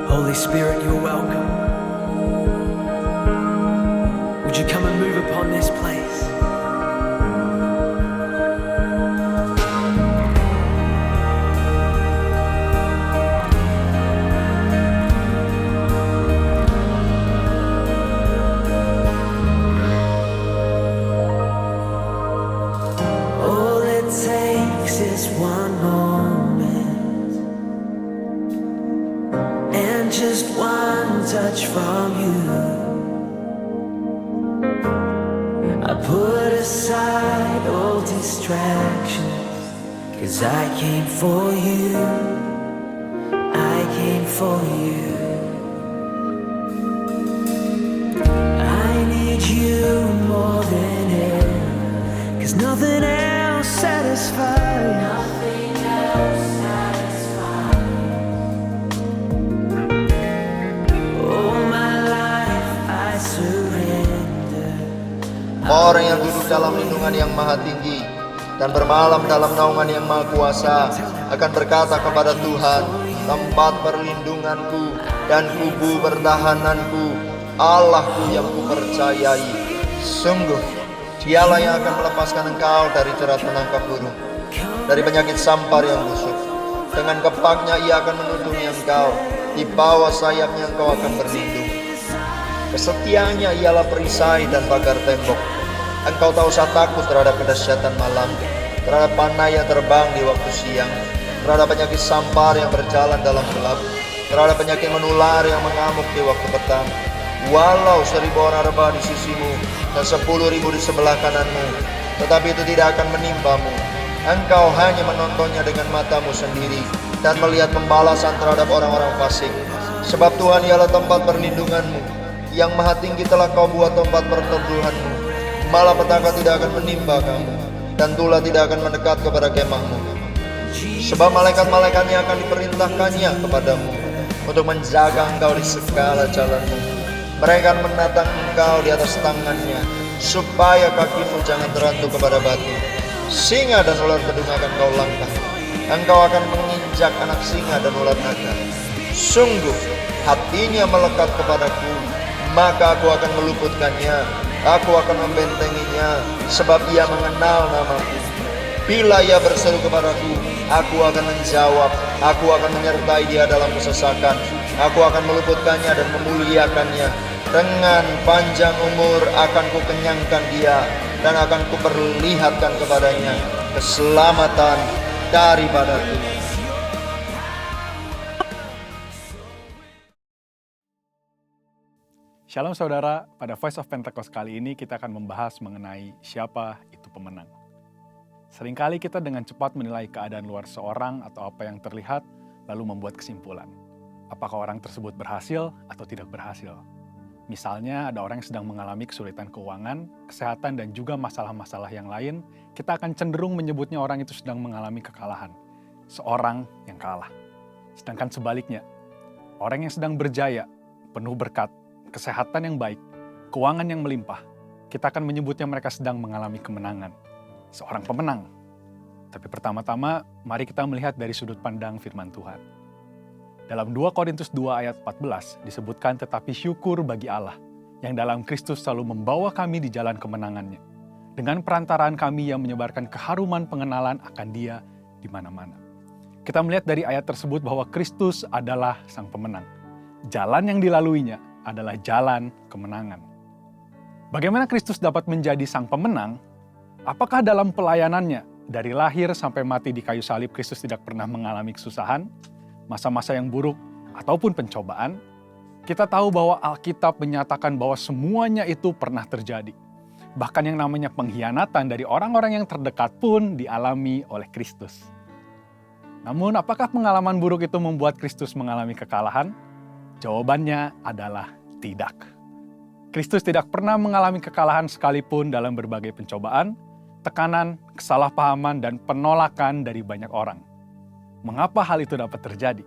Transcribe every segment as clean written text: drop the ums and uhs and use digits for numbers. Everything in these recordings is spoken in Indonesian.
Holy Spirit, you're welcome. Would you come and move upon this place? All it takes is one moment and just one touch from you. I put aside all distractions, 'cause I came for you, I came for you. I need you more than ever, 'cause nothing else satisfies. Nothing else satisfies. Oh, my life I surrender. Orang yang duduk dalam lindungan yang maha tinggi dan bermalam dalam naungan yang maha kuasa akan berkata kepada Tuhan, tempat perlindunganku dan kubu pertahananku, Allahku yang kupercayai. Sungguh, dialah yang akan melepaskan engkau dari jerat menangkap burung, dari penyakit sampar yang busuk. Dengan kepaknya ia akan menutupi engkau, di bawah sayapnya engkau akan berlindung. Kesetiaannya ialah perisai dan pagar tembok. Engkau tak usah takut terhadap kedahsyatan malam, terhadap panah yang terbang di waktu siang, terhadap penyakit sampar yang berjalan dalam gelap, terhadap penyakit menular yang mengamuk di waktu petang. Walau 1000 orang rebah di sisimu dan 10.000 di sebelah kananmu, tetapi itu tidak akan menimpamu. Engkau hanya menontonnya dengan matamu sendiri dan melihat pembalasan terhadap orang-orang fasik. Sebab Tuhan ialah tempat perlindunganmu, yang maha tinggi telah kau buat tempat perteduhanmu. Malah petaka tidak akan menimpa kamu, dan tulah tidak akan mendekat kepada kemahmu. Sebab malaikat-malaikatnya akan diperintahkannya kepadamu untuk menjaga engkau di segala jalanmu. Mereka akan menatang engkau di atas tangannya, supaya kakimu jangan terantuk kepada batu. Singa dan ular kedung akan kau langkah. Engkau akan menginjak anak singa dan ular naga. Sungguh hatinya melekat kepadaku, maka aku akan meluputkannya. Aku akan membentenginya, sebab ia mengenal namaku. Bila ia berseru kepadaku, aku akan menjawab. Aku akan menyertai dia dalam kesesakan. Aku akan meluputkannya dan memuliakannya. Dengan panjang umur akan kukenyangkan dia, dan akan kuperlihatkan kepadanya keselamatan daripadaku. Shalom saudara, pada Voice of Pentecost kali ini kita akan membahas mengenai siapa itu pemenang. Seringkali kita dengan cepat menilai keadaan luar seorang atau apa yang terlihat, lalu membuat kesimpulan. Apakah orang tersebut berhasil atau tidak berhasil? Misalnya ada orang yang sedang mengalami kesulitan keuangan, kesehatan, dan juga masalah-masalah yang lain, kita akan cenderung menyebutnya orang itu sedang mengalami kekalahan. Seorang yang kalah. Sedangkan sebaliknya, orang yang sedang berjaya, penuh berkat, kesehatan yang baik, keuangan yang melimpah, kita akan menyebutnya mereka sedang mengalami kemenangan. Seorang pemenang. Tapi pertama-tama, mari kita melihat dari sudut pandang firman Tuhan. Dalam 2 Korintus 2 ayat 14 disebutkan, tetapi syukur bagi Allah, yang dalam Kristus selalu membawa kami di jalan kemenangannya. Dengan perantaraan kami yang menyebarkan keharuman pengenalan akan Dia di mana-mana. Kita melihat dari ayat tersebut bahwa Kristus adalah sang pemenang. Jalan yang dilaluinya adalah jalan kemenangan. Bagaimana Kristus dapat menjadi sang pemenang? Apakah dalam pelayanannya, dari lahir sampai mati di kayu salib, Kristus tidak pernah mengalami kesusahan, masa-masa yang buruk, ataupun pencobaan? Kita tahu bahwa Alkitab menyatakan bahwa semuanya itu pernah terjadi. Bahkan yang namanya pengkhianatan dari orang-orang yang terdekat pun dialami oleh Kristus. Namun, apakah pengalaman buruk itu membuat Kristus mengalami kekalahan? Jawabannya adalah tidak. Kristus tidak pernah mengalami kekalahan sekalipun dalam berbagai pencobaan, tekanan, kesalahpahaman, dan penolakan dari banyak orang. Mengapa hal itu dapat terjadi?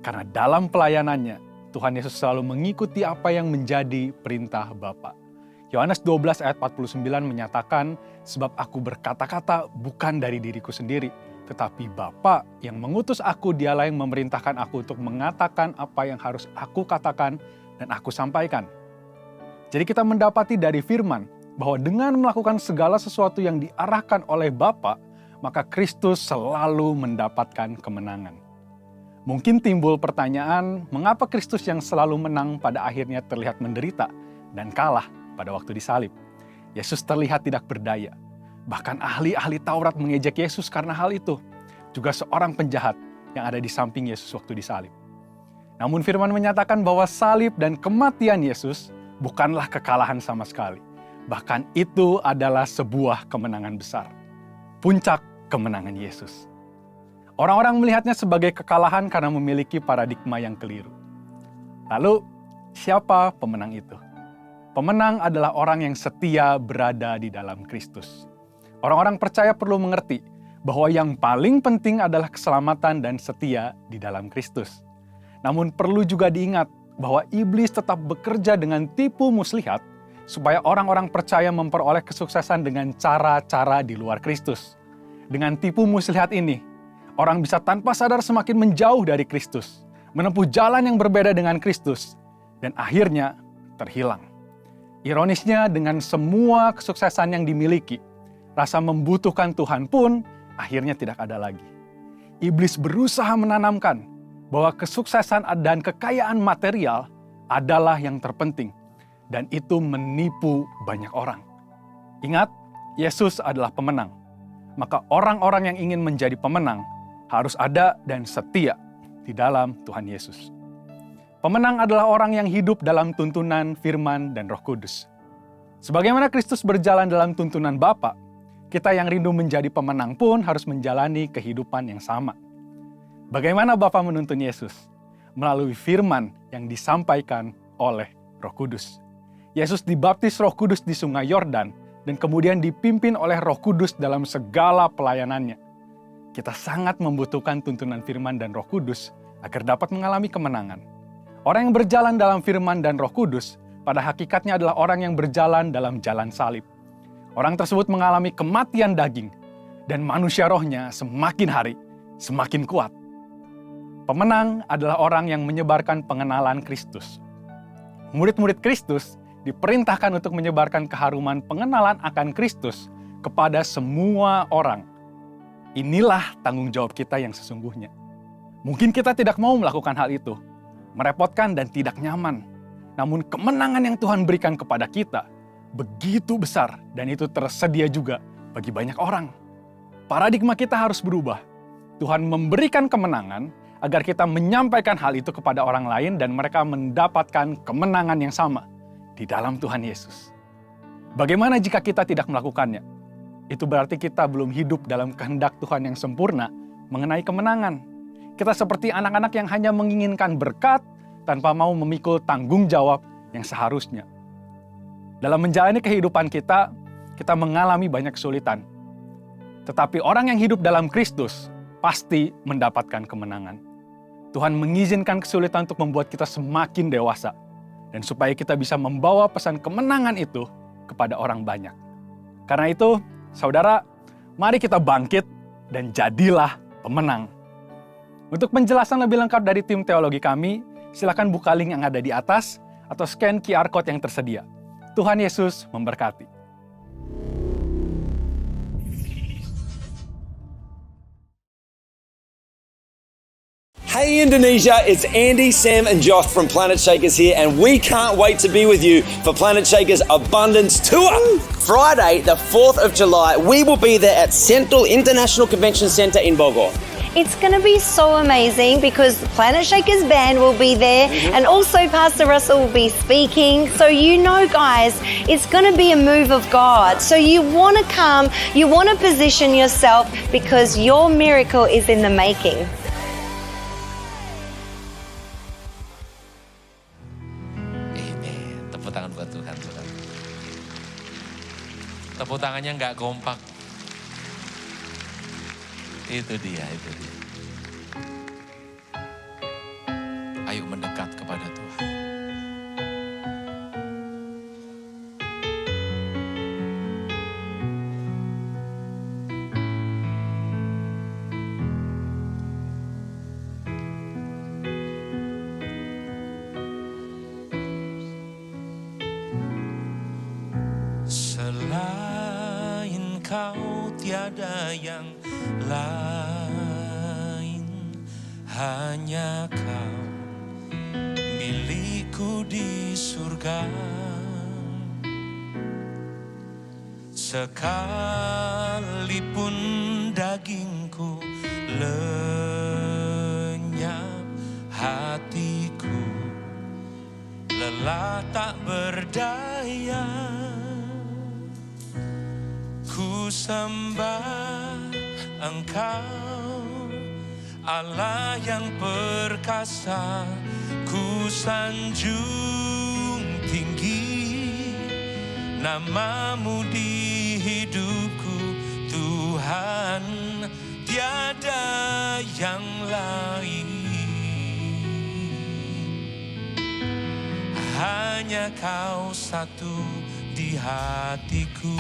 Karena dalam pelayanannya, Tuhan Yesus selalu mengikuti apa yang menjadi perintah Bapa. Yohanes 12 ayat 49 menyatakan, sebab aku berkata-kata bukan dari diriku sendiri, tetapi Bapa yang mengutus aku, dialah yang memerintahkan aku untuk mengatakan apa yang harus aku katakan dan aku sampaikan. Jadi kita mendapati dari firman bahwa dengan melakukan segala sesuatu yang diarahkan oleh Bapa, maka Kristus selalu mendapatkan kemenangan. Mungkin timbul pertanyaan, mengapa Kristus yang selalu menang pada akhirnya terlihat menderita dan kalah pada waktu disalib? Yesus terlihat tidak berdaya. Bahkan ahli-ahli Taurat mengejek Yesus karena hal itu. Juga seorang penjahat yang ada di samping Yesus waktu disalib. Namun firman menyatakan bahwa salib dan kematian Yesus bukanlah kekalahan sama sekali. Bahkan itu adalah sebuah kemenangan besar. Puncak kemenangan Yesus. Orang-orang melihatnya sebagai kekalahan karena memiliki paradigma yang keliru. Lalu, siapa pemenang itu? Pemenang adalah orang yang setia berada di dalam Kristus. Orang-orang percaya perlu mengerti bahwa yang paling penting adalah keselamatan dan setia di dalam Kristus. Namun perlu juga diingat bahwa iblis tetap bekerja dengan tipu muslihat supaya orang-orang percaya memperoleh kesuksesan dengan cara-cara di luar Kristus. Dengan tipu muslihat ini, orang bisa tanpa sadar semakin menjauh dari Kristus, menempuh jalan yang berbeda dengan Kristus, dan akhirnya terhilang. Ironisnya, dengan semua kesuksesan yang dimiliki, rasa membutuhkan Tuhan pun akhirnya tidak ada lagi. Iblis berusaha menanamkan bahwa kesuksesan dan kekayaan material adalah yang terpenting, dan itu menipu banyak orang. Ingat, Yesus adalah pemenang. Maka orang-orang yang ingin menjadi pemenang harus ada dan setia di dalam Tuhan Yesus. Pemenang adalah orang yang hidup dalam tuntunan firman dan Roh Kudus. Sebagaimana Kristus berjalan dalam tuntunan Bapa, kita yang rindu menjadi pemenang pun harus menjalani kehidupan yang sama. Bagaimana Bapa menuntun Yesus? Melalui firman yang disampaikan oleh Roh Kudus. Yesus dibaptis Roh Kudus di Sungai Yordan dan kemudian dipimpin oleh Roh Kudus dalam segala pelayanannya. Kita sangat membutuhkan tuntunan firman dan Roh Kudus agar dapat mengalami kemenangan. Orang yang berjalan dalam firman dan Roh Kudus pada hakikatnya adalah orang yang berjalan dalam jalan salib. Orang tersebut mengalami kematian daging, dan manusia rohnya semakin hari semakin kuat. Pemenang adalah orang yang menyebarkan pengenalan Kristus. Murid-murid Kristus diperintahkan untuk menyebarkan keharuman pengenalan akan Kristus kepada semua orang. Inilah tanggung jawab kita yang sesungguhnya. Mungkin kita tidak mau melakukan hal itu, merepotkan dan tidak nyaman. Namun kemenangan yang Tuhan berikan kepada kita begitu besar, dan itu tersedia juga bagi banyak orang. Paradigma kita harus berubah. Tuhan memberikan kemenangan agar kita menyampaikan hal itu kepada orang lain dan mereka mendapatkan kemenangan yang sama di dalam Tuhan Yesus. Bagaimana jika kita tidak melakukannya? Itu berarti kita belum hidup dalam kehendak Tuhan yang sempurna mengenai kemenangan. Kita seperti anak-anak yang hanya menginginkan berkat tanpa mau memikul tanggung jawab yang seharusnya. Dalam menjalani kehidupan kita mengalami banyak kesulitan. Tetapi orang yang hidup dalam Kristus pasti mendapatkan kemenangan. Tuhan mengizinkan kesulitan untuk membuat kita semakin dewasa. Dan supaya kita bisa membawa pesan kemenangan itu kepada orang banyak. Karena itu, saudara, mari kita bangkit dan jadilah pemenang. Untuk penjelasan lebih lengkap dari tim teologi kami, silakan buka link yang ada di atas atau scan QR Code yang tersedia. Tuhan Yesus memberkati. Hey Indonesia, it's Andy, Sam and Josh from Planet Shakers here, and we can't wait to be with you for Planet Shakers Abundance Tour. Friday, the 4th of July, we will be there at Central International Convention Centre in Bogor. It's going to be so amazing because the Planet Shakers band will be there and also Pastor Russell will be speaking. So you know, guys, it's going to be a move of God. So you want to come, you want to position yourself because your miracle is in the making. Amen. Tepuk tangan buat Tuhan, saudara. Tepuk tangannya nggak kompak. Itu dia. Ayo mendekat kepada Tuhan. Engkau tiada yang lain, hanya Kau milikku di surga. Sekalipun dagingku lenyap, hatiku lelah tak berdaya. Ku sembah Engkau, Allah yang perkasa. Ku sanjung tinggi nama-Mu di hidupku, Tuhan, tiada yang lain. Hanya Kau satu di hatiku.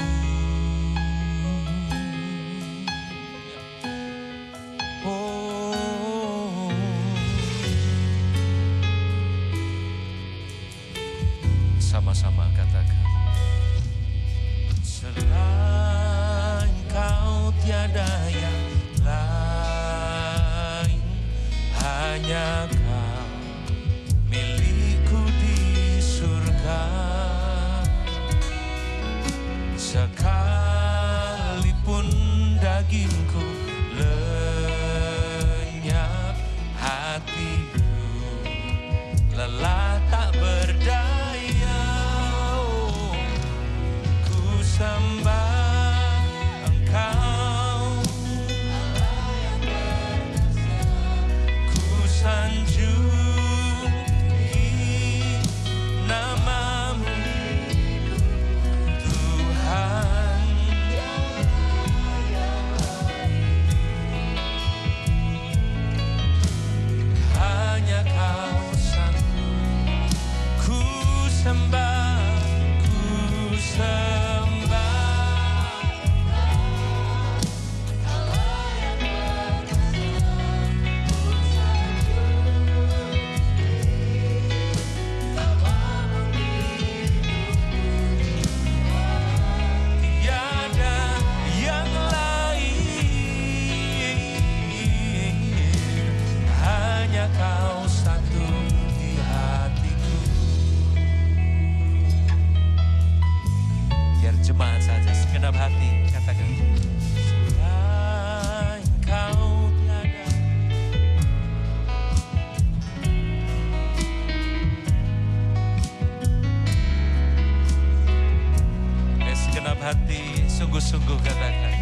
Oh, sama-sama katakan. Selain Kau tiada yang lain, hanya Kau milikku di surga. Sekalipun dagingku lenyap, hatiku lelah tak berdaya. Oh, ku sembah Engkau, ku sanjung tinggi nama-Mu, Tuhan. Hanya Kau satu, ku sembah, ku sembah. Tiada yang lain, hanya Kau satu di hatiku. Biar jemaat saja segenap hati katakan. Selain Kau tiada. Segenap hati sungguh-sungguh katakan.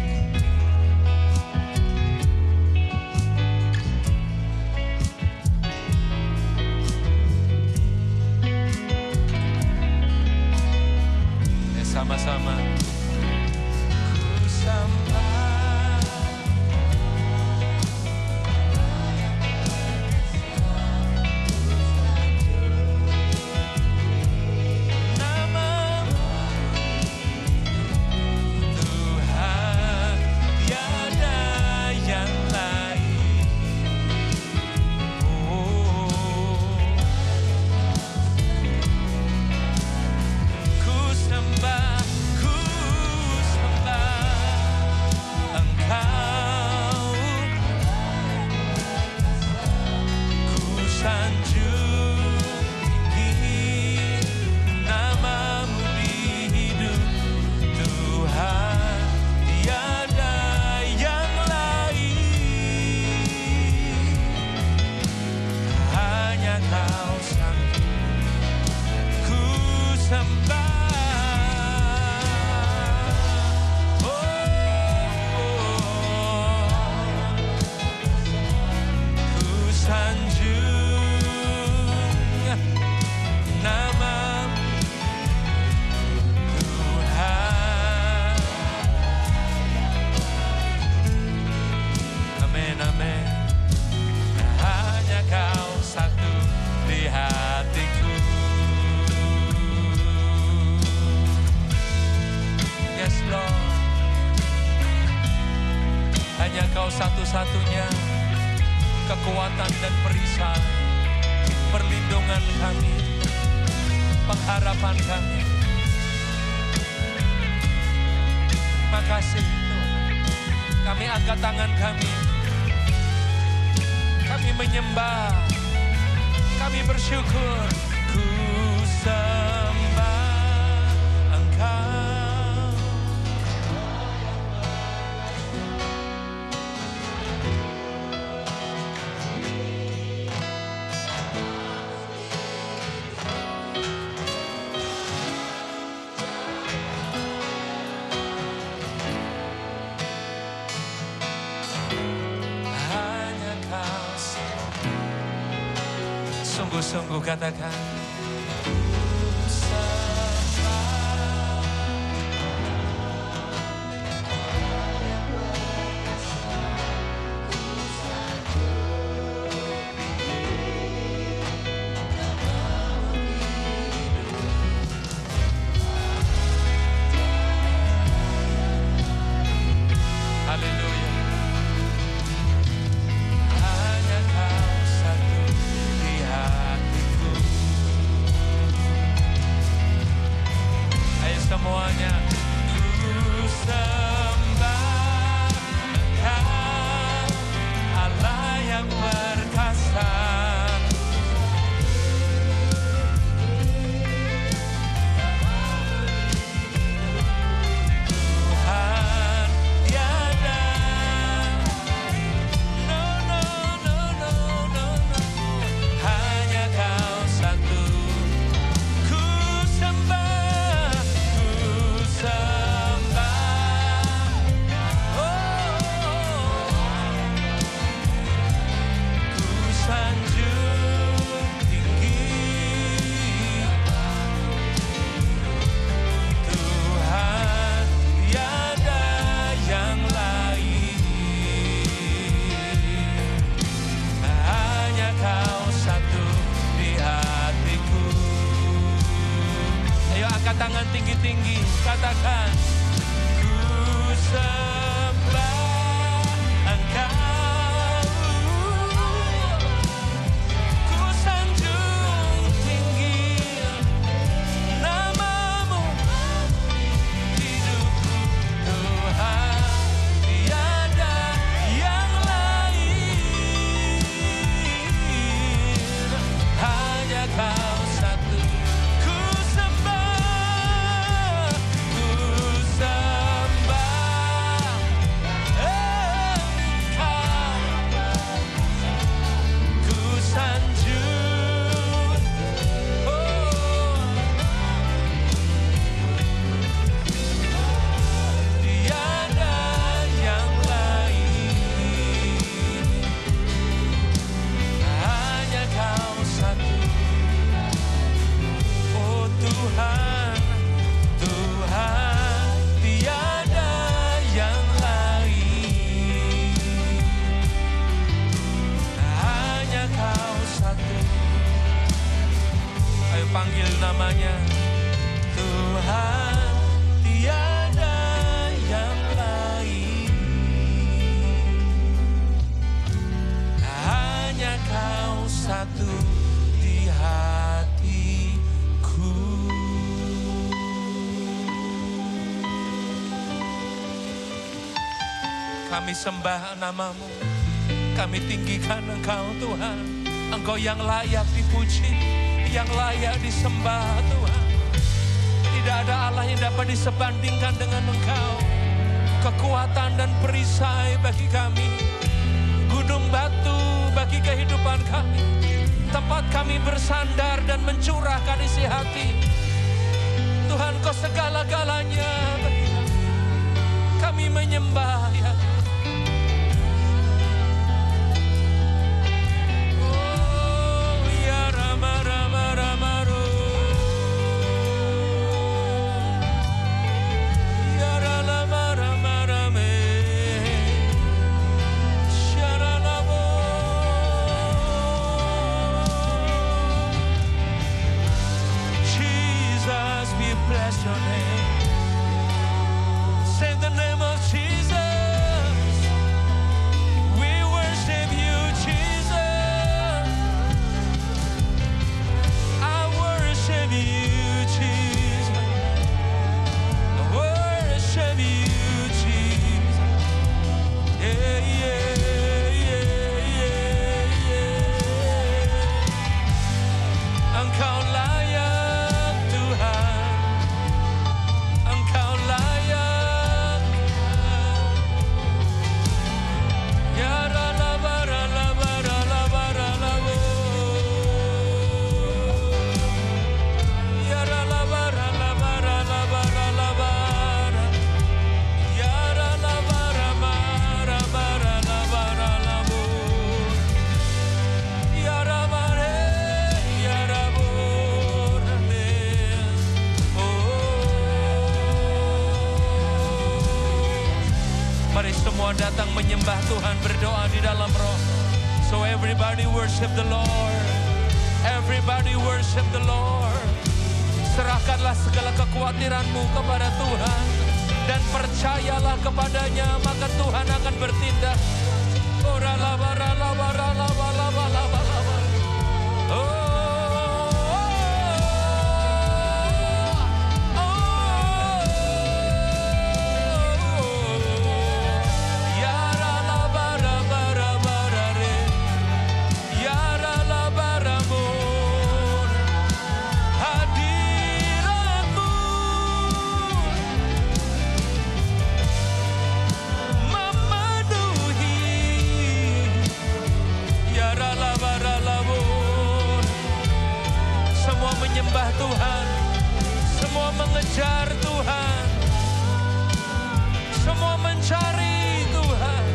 Sama-sama. Ku sembah nama-Mu, Tuhan, tiada yang lain. Oh, ku sembah Engkau, ku sanjung tinggi nama-Mu di hidup, Tuhan, tiada yang lain. Hanya Kau satu, ku sembah. Hanya Kau satu-satunya kekuatan dan perisai, perlindungan kami, pengharapan kami. Terima kasih Tuhan. Kami angkat tangan kami. Kami menyembah. Kami bersyukur. Ku sembah Engkau. Hanya Kau sungguh-sungguh katakan. Haleluya. Hanya Kau satu di hatiku. Ayo semuanya. Ku sembah Engkau, Allah yang perkasa. Tuhan tiada. No, no, no, no, no, no. Hanya Kau satu. Ku sembah, ku sembah. Oh, ku sanjung tinggi. Tuhan tiada yang lain. Hanya Kau satu di hatiku. Ayo angkat tangan tinggi-tinggi, katakan. Ku sembah Engkau. Ku sanjung tinggi namamu. Hidupku Tuhan tiada yang lain. Hanya Kau satu. Ku sembah, ku sembah Engkau. Ku sanjung. Oh, tiada yang lain. Hanya Kau satu. Oh Tuhan, Tuhan tiada yang lain. Hanya Kau satu. Ayo panggil namanya. Tuhan tiada yang lain. Hanya Kau satu di hatiku. Kami sembah namamu. Kami tinggikan Engkau Tuhan. Engkau yang layak dipuji, yang layak disembah Tuhan. Tidak ada Allah yang dapat disebandingkan dengan Engkau. Kekuatan dan perisai bagi kami. Gunung batu bagi kehidupan kami. Tempat kami bersandar dan mencurahkan isi hati. Tuhan Kau segala-galanya bagi kami. Kami menyembah ya. Oh ya Rama Rama Rama Ro. Ya Rama Rama Rame. Syaranamo. Jesus, we bless your name. Say the name of Jesus. Semua datang menyembah Tuhan, berdoa di dalam roh. So everybody worship the Lord. Everybody worship the Lord. Serahkanlah segala kekhawatiranmu kepada Tuhan dan percayalah kepadanya, maka Tuhan akan bertindak. Menyembah Tuhan, semua mengejar Tuhan, semua mencari Tuhan.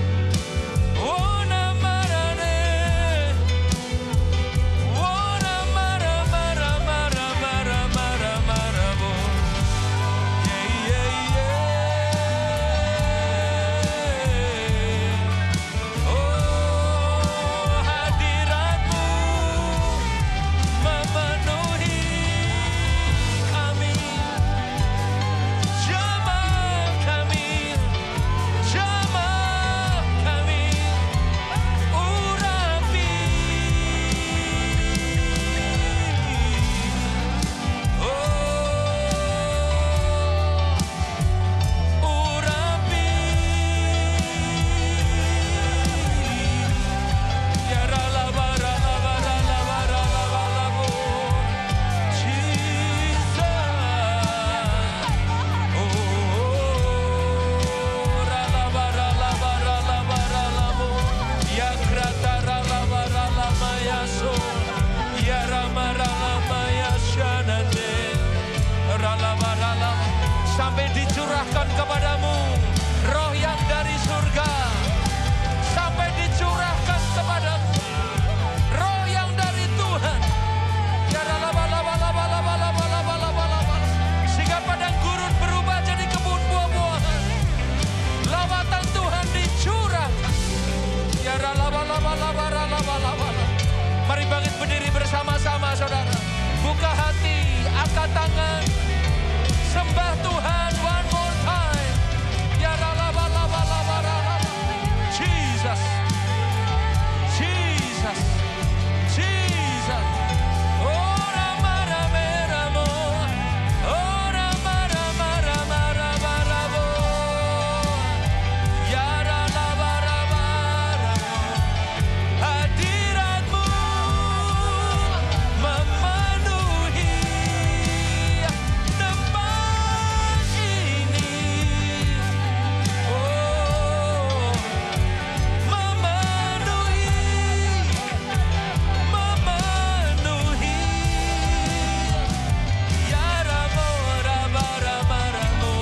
Oh namarane, oh namara mara mara mara mara mara bo, yeah yeah yeah. Oh hadiratmu memenuhi sampai dicurahkan kepadamu roh yang dari surga, sampai dicurahkan kepadamu roh yang dari Tuhan, sehingga padang gurun berubah jadi kebun buah-buahan. Lawatan Tuhan dicurahkan. Mari bangkit berdiri bersama-sama saudara, buka hati, angkat tangan, sembah Tuhan one more time. Ya Jesus, Jesus, Jesus. Oh rama rame ramo, oh rama rama rama rama ramo. Ya rama rama ramo, hadiratmu memenuhi tempat ini. Oh, memenuhi. Ya ramo rama rama ramo.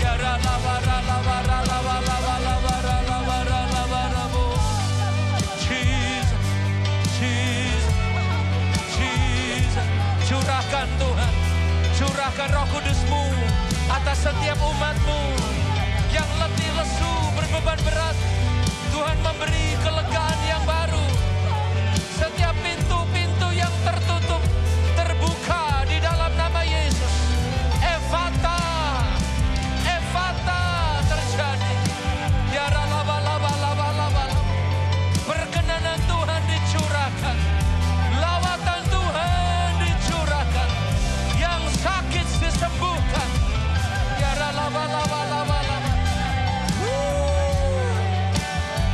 Ya rama rama rama rama. Jesus, Jesus, Jesus. Curahkan Tuhan, curahkan Roh Kudus-Mu atas setiap umat-Mu yang letih lesu berbeban berat. Tuhan memberi kelegaan yang baru. Setiap pintu-pintu yang tertutup terbuka di dalam nama Yesus. Efata, Efata terjadi. Ya laba laba laba laba. Perkenanan Tuhan dicurahkan, lawatan Tuhan dicurahkan, yang sakit disembuhkan. Ya laba laba laba laba.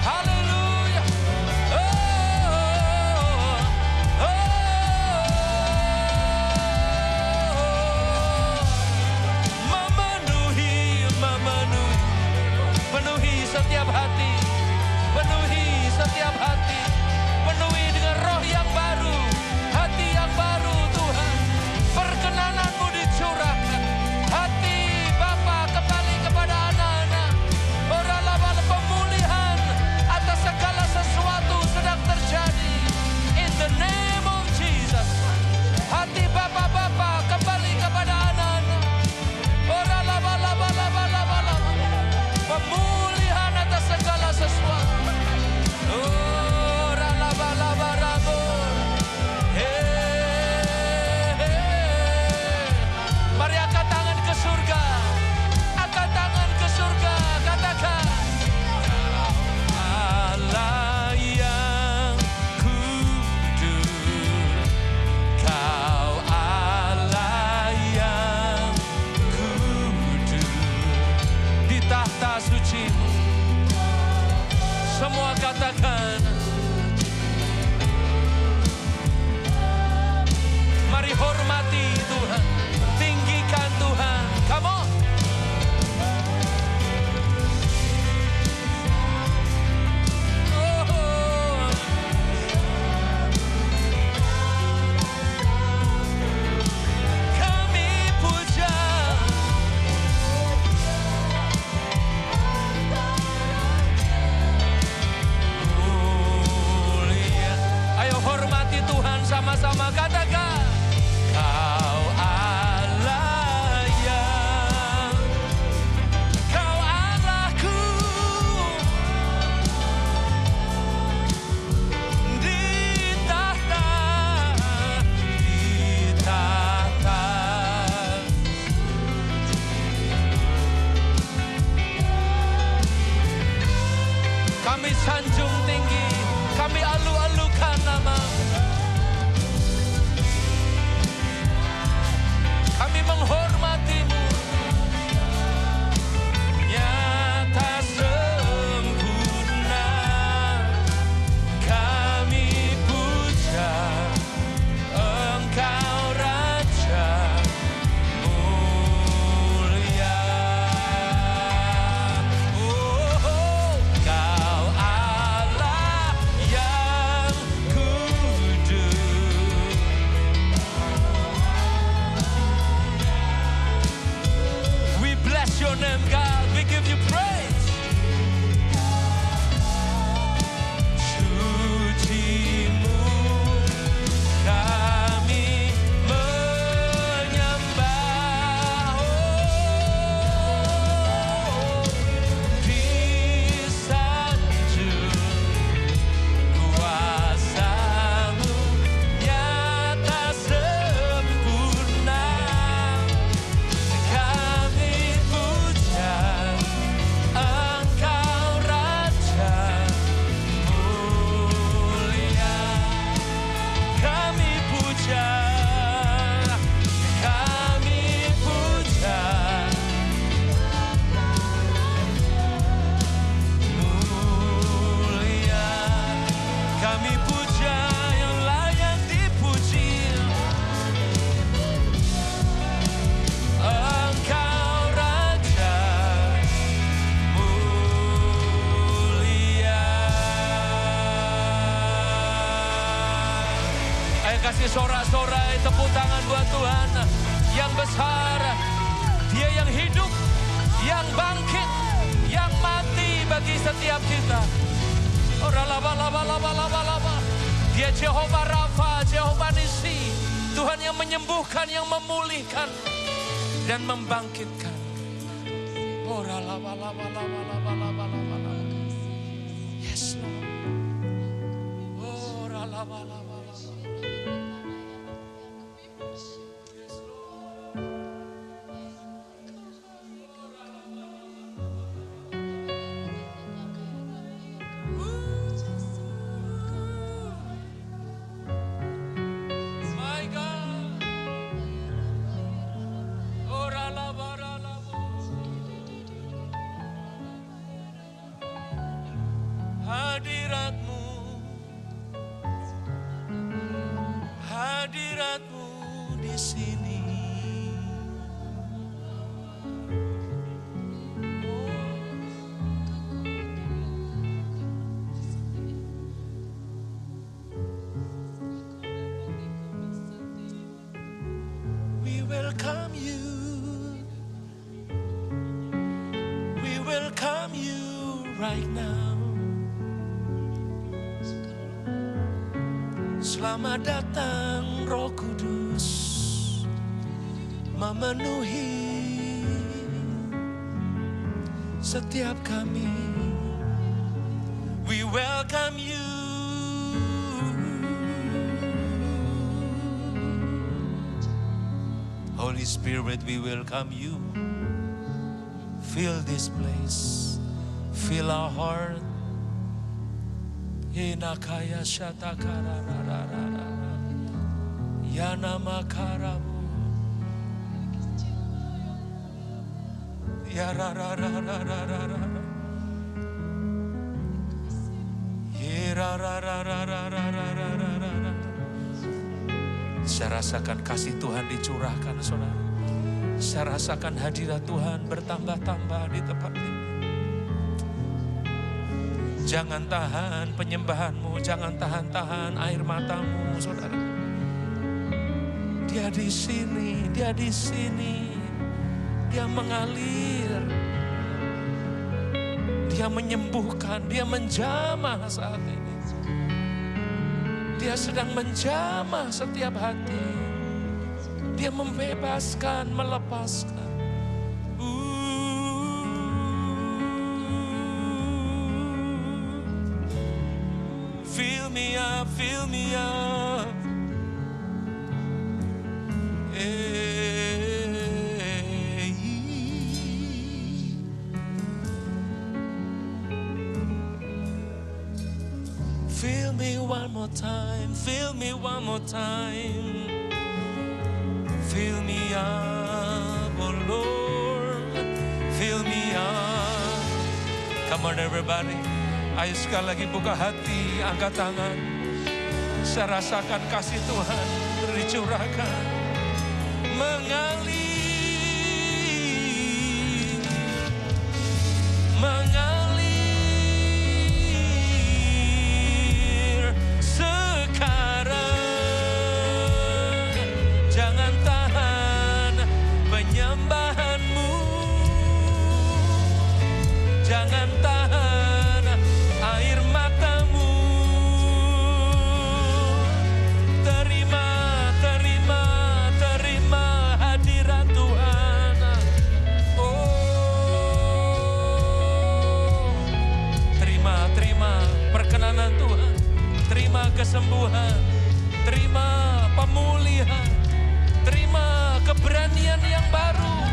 Haleluya. Memenuhi, memenuhi, penuhi setiap hati, penuhi setiap hati, penuhi dengan roh yang baru, hati yang baru Tuhan. Perkenananmu dicurahkan, hati Bapa kembali kepada anak-anak. Orang pemulihan atas segala sesuatu sedang terjadi. In the name of Jesus, hati Bapa-Bapa kembali kepada tahta suci-Mu. Semua katakan, mari hormati Tuhan, tinggikan Tuhan. Come on. Sama-sama katakan, Kau Allah yang, Kau Allahku, di tahta, di tahta. Kami sanjung tinggi, kami alu-alukan nama-Mu. Kami menghormati-Mu, nyata sempurna. Kami puja Engkau Raja mulia. Oh, Kau Allah yang kudus. Bless your name, God. We give you praise. Suci-Mu kami menyembah. Oh, disanjung kuasa-Mu nyata sempurna. Kasih sorak-sorai tepuk tangan buat Tuhan yang besar. Dia yang hidup, yang bangkit, yang mati bagi setiap kita. Dia Jehovah Rafa, Jehovah Nisi, Tuhan yang menyembuhkan, yang memulihkan dan membangkitkan. Yes Lord. Hadirat-Mu di sini. We welcome you. We welcome you right now. Selamat datang Roh Kudus, memenuhi setiap kami. We welcome you. Holy Spirit, we welcome you. Fill this place. Fill our heart. Inakaya shatakarararara. Yana makarabu. Ya ra ra ra ra ra ra ra. Ye ra ra ra ra ra ra ra ra ra ra. Saya rasakan kasih Tuhan dicurahkan, saudara. Saya rasakan hadirat Tuhan bertambah-tambah di tempat ini. Jangan tahan penyembahanmu, jangan tahan-tahan air matamu, saudara. Dia di sini, dia di sini. Dia mengalir. Dia menyembuhkan, dia menjamah saat ini. Dia sedang menjamah setiap hati. Dia membebaskan, melepaskan. Fill me up, fill me up. Fill me one more time, fill me one more time. Fill me up, oh Lord, fill me up. Come on everybody, ayo sekali lagi buka hati, angkat tangan. Saya rasakan kasih Tuhan dicurahkan, mengalir, mengalir sekarang. Jangan tahan penyembahanmu, jangan tahan air matamu. Terima, terima, terima hadirat Tuhan. Oh, terima, terima perkenanan Tuhan. Terima kesembuhan, terima pemulihan, terima keberanian yang baru,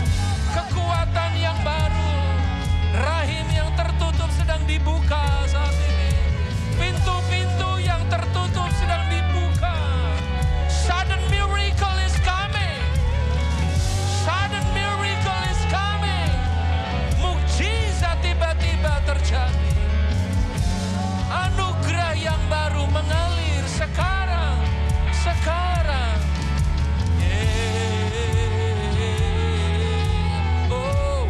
kekuatan yang baru. Rahim yang tertutup sedang dibuka saat ini. Pintu-pintu yang tertutup sedang dibuka. Sudden miracle is coming. Sudden miracle is coming. Mukjizat tiba-tiba terjadi. Anugerah yang baru mengalir sekarang. Sekarang. Oh.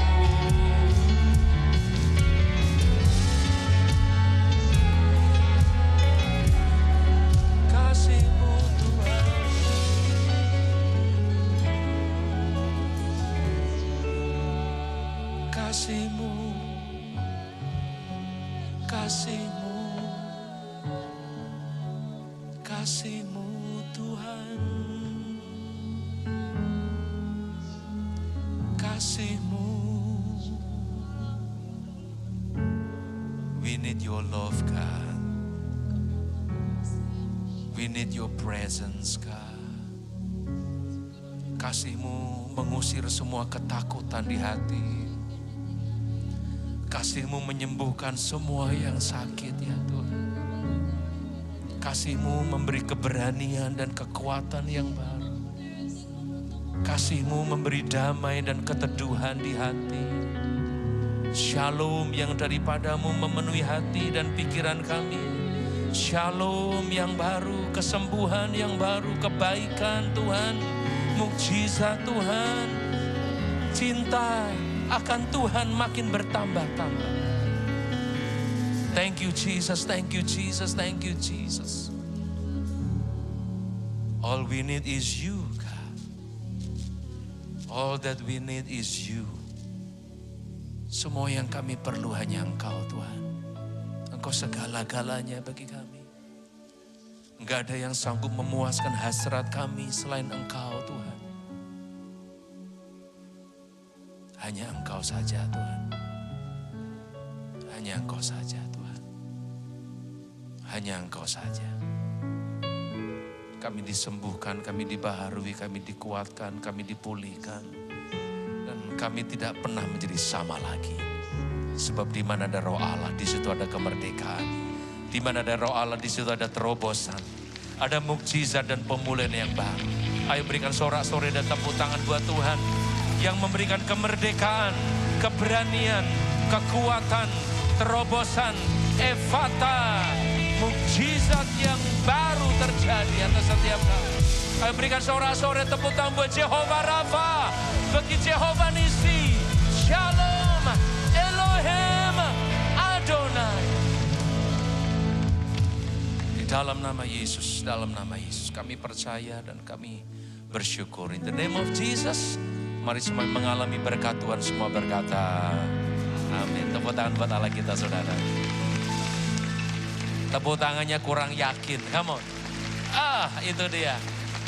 Kasih-Mu Tuhan. Kasih-Mu. Kasih-Mu. Kasih-Mu Tuhan. Kasih-Mu. We need your love, God. We need your presence, God. Kasih-Mu mengusir semua ketakutan di hati. Kasih-Mu menyembuhkan semua yang sakit, ya Tuhan. Kasih-Mu memberi keberanian dan kekuatan yang baru. Kasih-Mu memberi damai dan keteduhan di hati. Shalom yang daripadamu memenuhi hati dan pikiran kami. Shalom yang baru, kesembuhan yang baru, kebaikan Tuhan, mukjizat Tuhan, cinta akan Tuhan makin bertambah-tambah. Thank you Jesus, thank you Jesus, thank you Jesus. All we need is you, God. All that we need is you. Semua yang kami perlu hanya Engkau, Tuhan. Engkau segala-galanya bagi kami. Enggak ada yang sanggup memuaskan hasrat kami selain Engkau, Tuhan. Hanya Engkau saja, Tuhan. Hanya Engkau saja, Tuhan. Hanya Engkau saja. Kami disembuhkan, kami dibaharui, kami dikuatkan, kami dipulihkan. Dan kami tidak pernah menjadi sama lagi. Sebab di mana ada roh Allah, di situ ada kemerdekaan. Di mana ada roh Allah, di situ ada terobosan. Ada mukjizat dan pemulihan yang baru. Ayo berikan sorak-sorai dan tepuk tangan buat Tuhan yang memberikan kemerdekaan, keberanian, kekuatan, terobosan, efata, mukjizat yang baru terjadi atas setiap kami. Kami berikan sorak-sorai tepuk tangan buat Jehovah Rafa, bagi Jehovah Nisi, Shalom, Elohim, Adonai. Di dalam nama Yesus, kami percaya dan kami bersyukur. In the name of Jesus, mari semua mengalami berkat Tuhan, semua berkata amin. Tepuk tangan buat Allah kita, saudara. Tepuk tangannya kurang yakin, come on. Itu dia.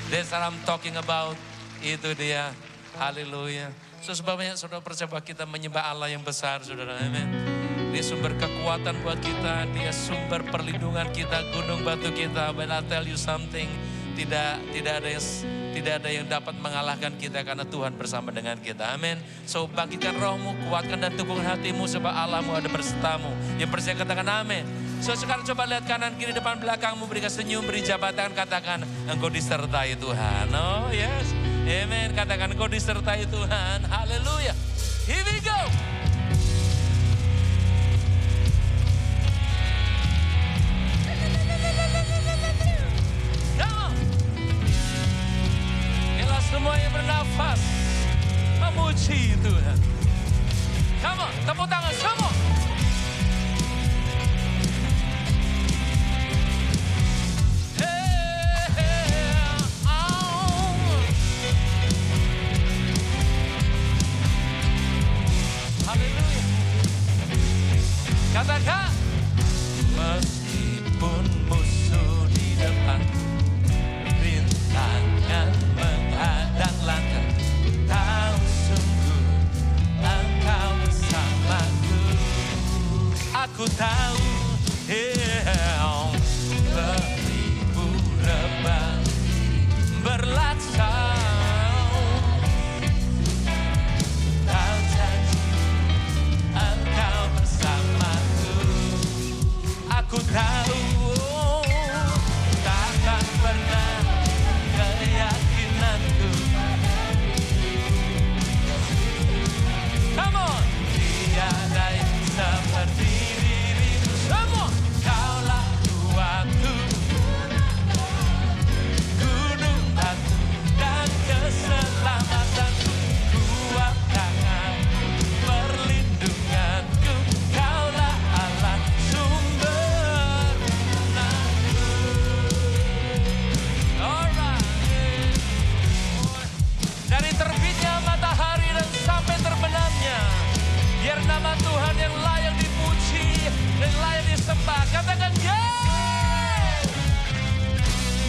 That's what I'm talking about. Itu dia. Haleluya. So sebabnya saudara percaya bahwa kita menyembah Allah yang besar, saudara. Amin. Dia sumber kekuatan buat kita. Dia sumber perlindungan kita, gunung batu kita. But I tell you something. Tidak ada yang dapat mengalahkan kita karena Tuhan bersama dengan kita. Amin. So bangkitkan rohmu, kuatkan dan teguhkan hatimu sebab Allahmu ada bersamamu. Yang percaya katakan amin. So sekarang coba lihat kanan kiri depan belakangmu, berikan senyum, beri jabatan, katakan engkau disertai Tuhan. Oh yes. Amin. Katakan engkau disertai Tuhan. Haleluya. Here we go. Semua yang bernafas memuji Tuhan. Come on, tepuk tangan semua. Haleluya. Katakan, meskipun musuh di depan, rintangan menghadang langkah, tahu sungguh engkau bersamaku. Aku tahu, beribu rebah berlaksau. Kau janji engkau bersamaku. Aku tahu, takkan pernah keyakinanku. Come on. Tiada yang seperti dirimu. Semua. Kaulah kuatku, gunung batu dan keselamatanku, kuat tangan perlindunganku. Kaulah Allah sumber menangku. Alright. Dari terbitnya matahari dan sampai terbenamnya, biar nama Tuhan yang layak dipuji dan layak disembah. Katakan yeay.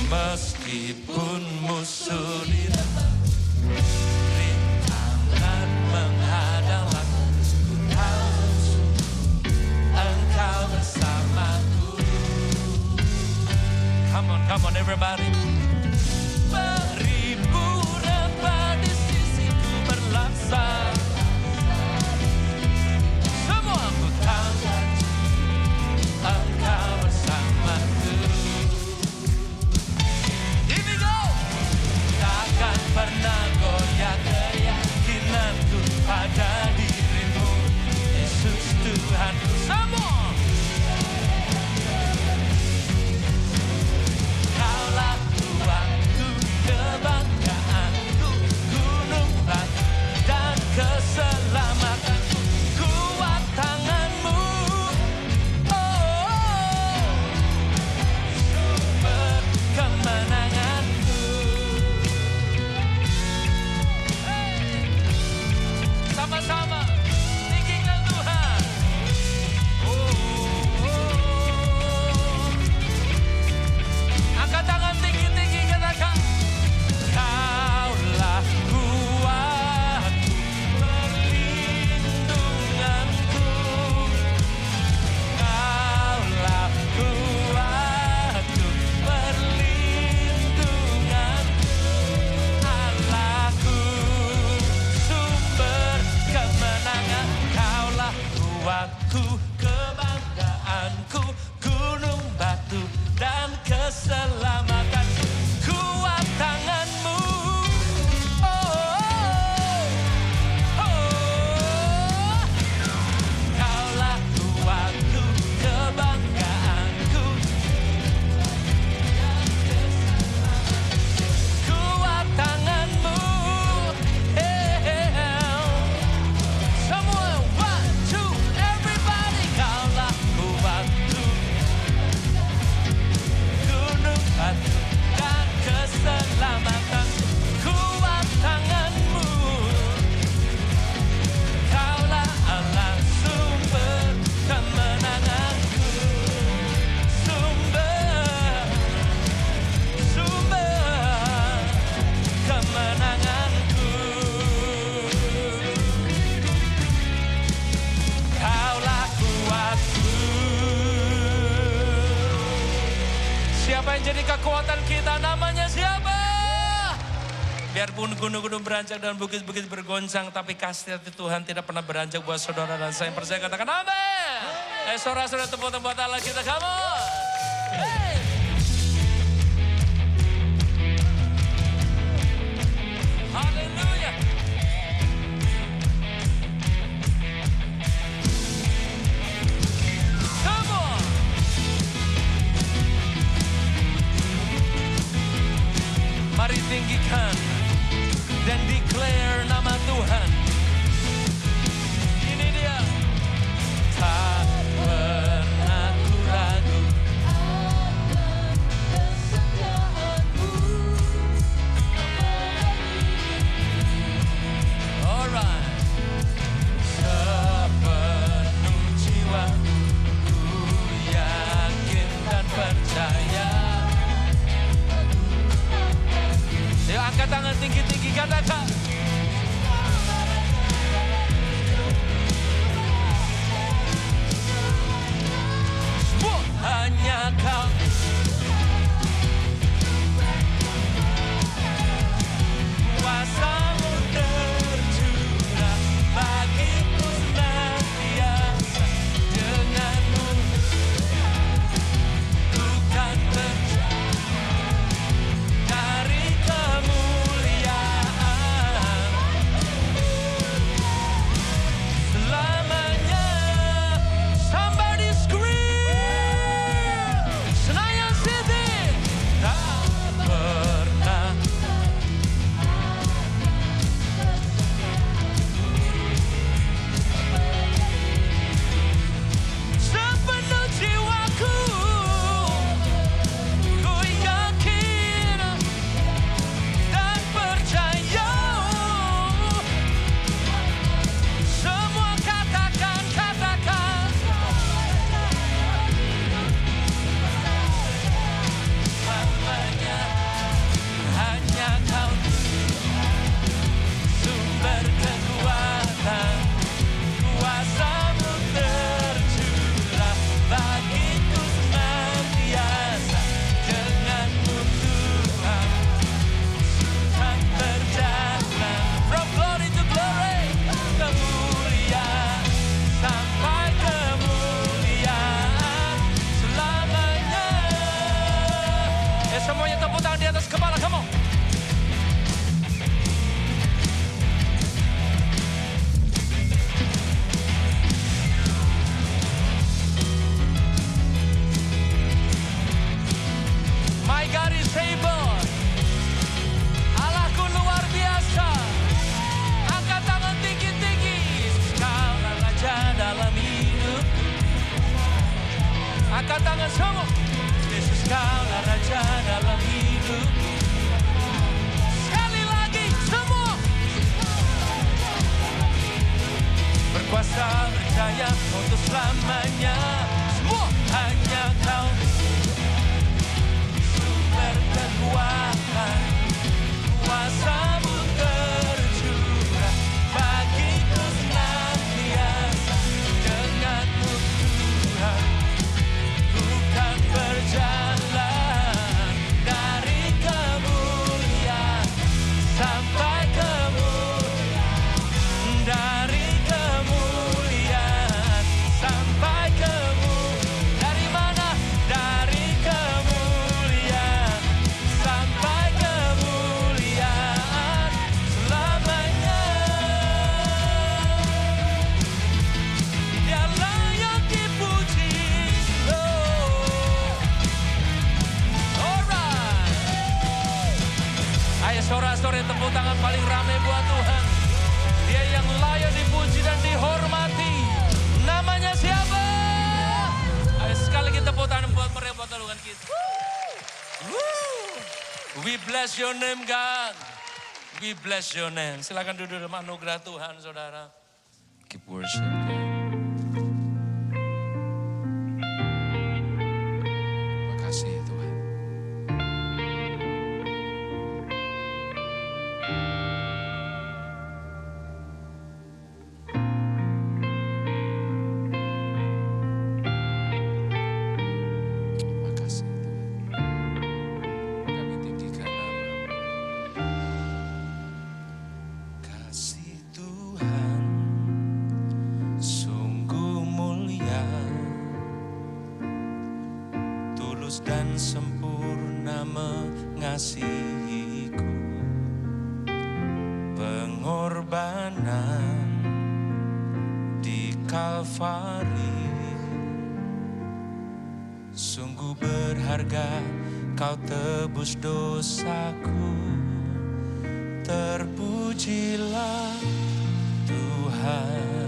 Meskipun musuh di depan, rintangan menghadang langkahku, tahu sungguh engkau bersamaku. Come on everybody. Beribu rebah di sisiku berlaksana. Semua aku tahu engkau bersamaku. Here we go. Takkan pernah goyah keyakinanku pada dirimu, Yesus Tuhanku. Semua. Kaulah kuatku, kebanggaanku, gunung batu dan keselamatanku, kuat tanganmu. Oh, sumber kemenanganku. Hey. Sama-sama tinggikan Tuhan. Angkat tangan tinggi-tinggi, katakan, Kaulah kuatku, perlindunganku. Kaulah kuatku, perlindunganku. Allahku, sumber kemenangan. Kaulah kuatku, kebanggaanku, gunung batu dan keselamatanku, kuat tanganmu. Oh, oh, oh. menjadi kekuatan kita. Namanya siapa? Biarpun gunung-gunung beranjak dan bukit-bukit bergoncang, tapi kasih hati Tuhan tidak pernah beranjak buat saudara dan saya yang percaya. Katakan amin. Saudara-saudara, tepuk-tepuk buat Allah kita. Come on. Hey. Haleluya. Come on. Mari tinggikan dan declare nama Tuhan. Ini dia. Tak pernah ku ragu. Alright. Sepenuh jiwa ku yakin dan percaya. Yuk angkat tangan tinggi-tinggi, katakan. Hanya kau. Kuasamu tercurah bagiku senantiasa. Denganmu ku kan berjalan dari kemuliaan selamanya. Somebody scream, Senayan City. Tak pernah sepenuh jiwaku ku yakin dan percaya. Semua katakan selamanya. Hanya kau sumber kekuatan. Kuasamu tercurah bagiku senantiasa. Denganmu Tuhan kan berjalan. From glory to glory, kemuliaan sampai kemuliaan selamanya. Semuanya tepuk tangan di atas kepala kamu. My God is able. Allahku luar biasa. Angkat tangan tinggi-tinggi. Kaulah raja dalam hidup. Angkat tangan semua. Yesus, kaulah raja dalam hidup. Sekali lagi semua. Berkuasa berjaya untuk selamanya. Semua hanya kau sumber kekuatan. Kuasamu tercurah bagiku senantiasa. Denganmu Tuhan ku kan berjalan dari kemuliaan sampai kemuliaan. Dari kemuliaan sampai kemuliaan. Dari mana? Dari kemuliaan sampai kemuliaan selamanya. Dia layak dipuji. Alright. Ayo saudara-saudara, tepuk tangan paling ramai buat Tuhan. Dia yang layak dipuji dan dihormati. Namanya siapa? Ayo sekali kita tepuk tangan buat mereka, buat Tuhan kita. We bless your name, God. We bless your name. Silakan duduk dalam anugerah Tuhan, saudara. Keep worship. Terima kasih Tuhan. Terima kasih Tuhan. tulus dan sempurna mengasihiku. Pengorbanan di Kalvari sungguh berharga, kau tebus dosaku. Terpujilah Tuhan.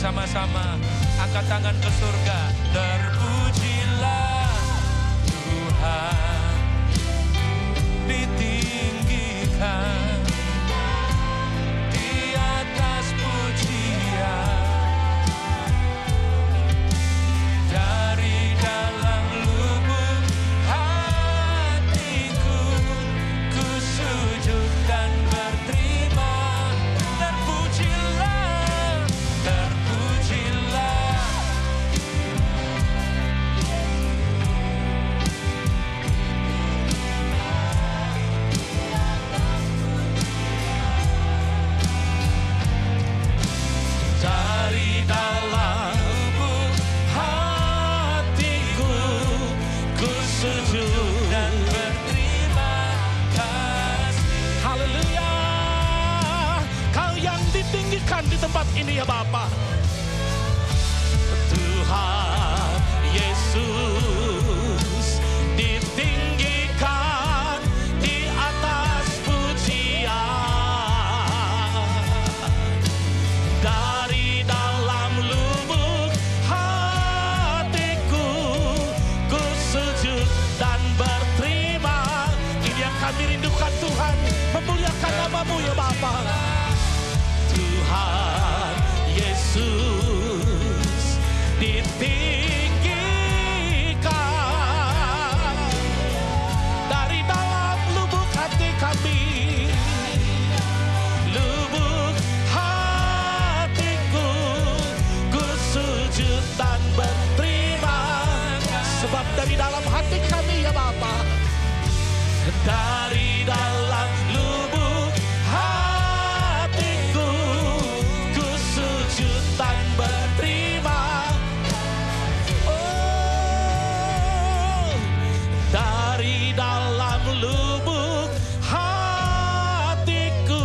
Sama-sama angkat tangan ke surga. Terpujilah Tuhan, ditinggikan di atas pujian. Dari dalam lubuk hatiku, ku sujud dan berterima. Terpujilah, terpujilah. Dari dalam lubuk hatiku, ku sujud dan berterima kasih. Haleluya. Kau yang ditinggikan di tempat ini ya Bapa. Tuhan Yesus ditinggikan di atas pujian. Dari dalam lubuk hatiku, ku sujud dan berterima. Ini yang kami rindukan Tuhan, memuliakan nama-Mu ya Bapa. Tuhan Yesus ditinggikan dari dalam lubuk hati kami. Lubuk hatiku, ku sujud dan berterima. Sebab dari dalam hati kami ya Bapa, dari dalam lubuk hatiku, ku sujud dan berterima. Oh, dari dalam lubuk hatiku,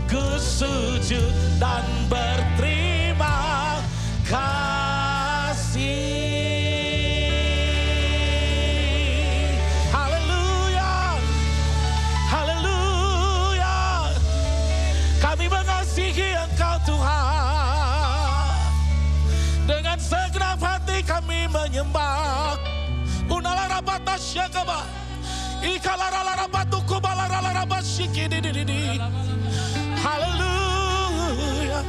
ku sujud dan berterima kasih. Haleluya, haleluya. Kami mengasihi Engkau Tuhan. Dengan segenap hati kami menyembah. Unala rapata syakaba. Ikalararabatuku balararabashikidididi. Hallelujah.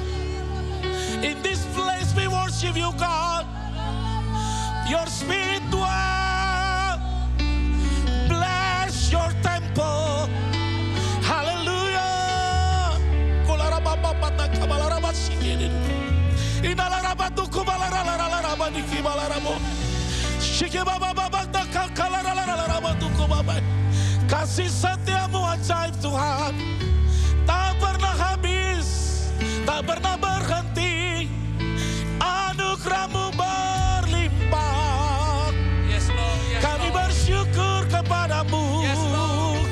In this place we worship you, God. Your spirit dwell. Bless your temple. Hallelujah. Kularabapapataka balarabashikididi. Inalarabatuku balararabadiki balarabo. Shikibabababaka kalararabatuku babai. Kasih setiamu ajaib Tuhan. Tak pernah habis, tak pernah berhenti. Anugerahmu berlimpah. Yes, Lord. Yes, Kami Lord. bersyukur kepadamu. Yes, Lord.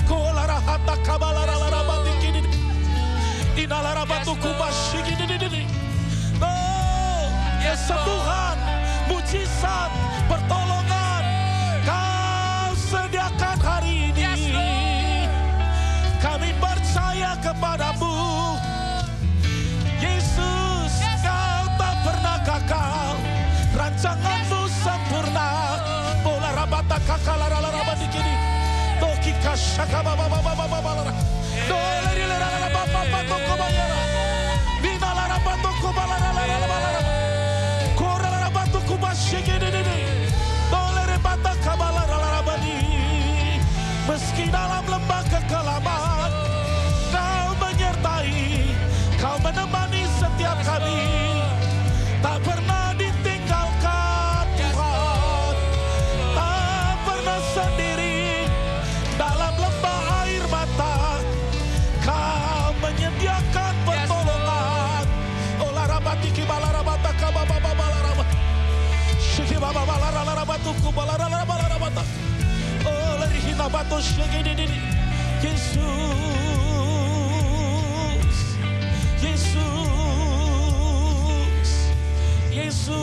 Kolarahata kabalararabadiki. Inalarabatuku basyikididi. Oh, Yes, yes, Lord. Tuhan, mujizat, pertolongan Kau sediakan hari ini. Yes, Lord. Kami percaya kepadamu, Yesus. Kau tak pernah gagal, rancanganmu sempurna. Bola rabata kakalararabadikini. Toki kasyakababababababalara. Doleri lerarabababatokobayara. Binalarabatokobalalarabalalara. Meski dalam lembah kekelaman, Kau menyertai, Kau menemani setiap kami. Tak pernah ditinggalkan Tuhan, tak pernah sendiri dalam lembah air mata. Kau menyediakan pertolongan. Olah rabatiki balarabata kababababalarabata. Shiki baba balarabatuku balarabata. Oh, lerihina batu shiki. Yesus, Yesus, Yesus.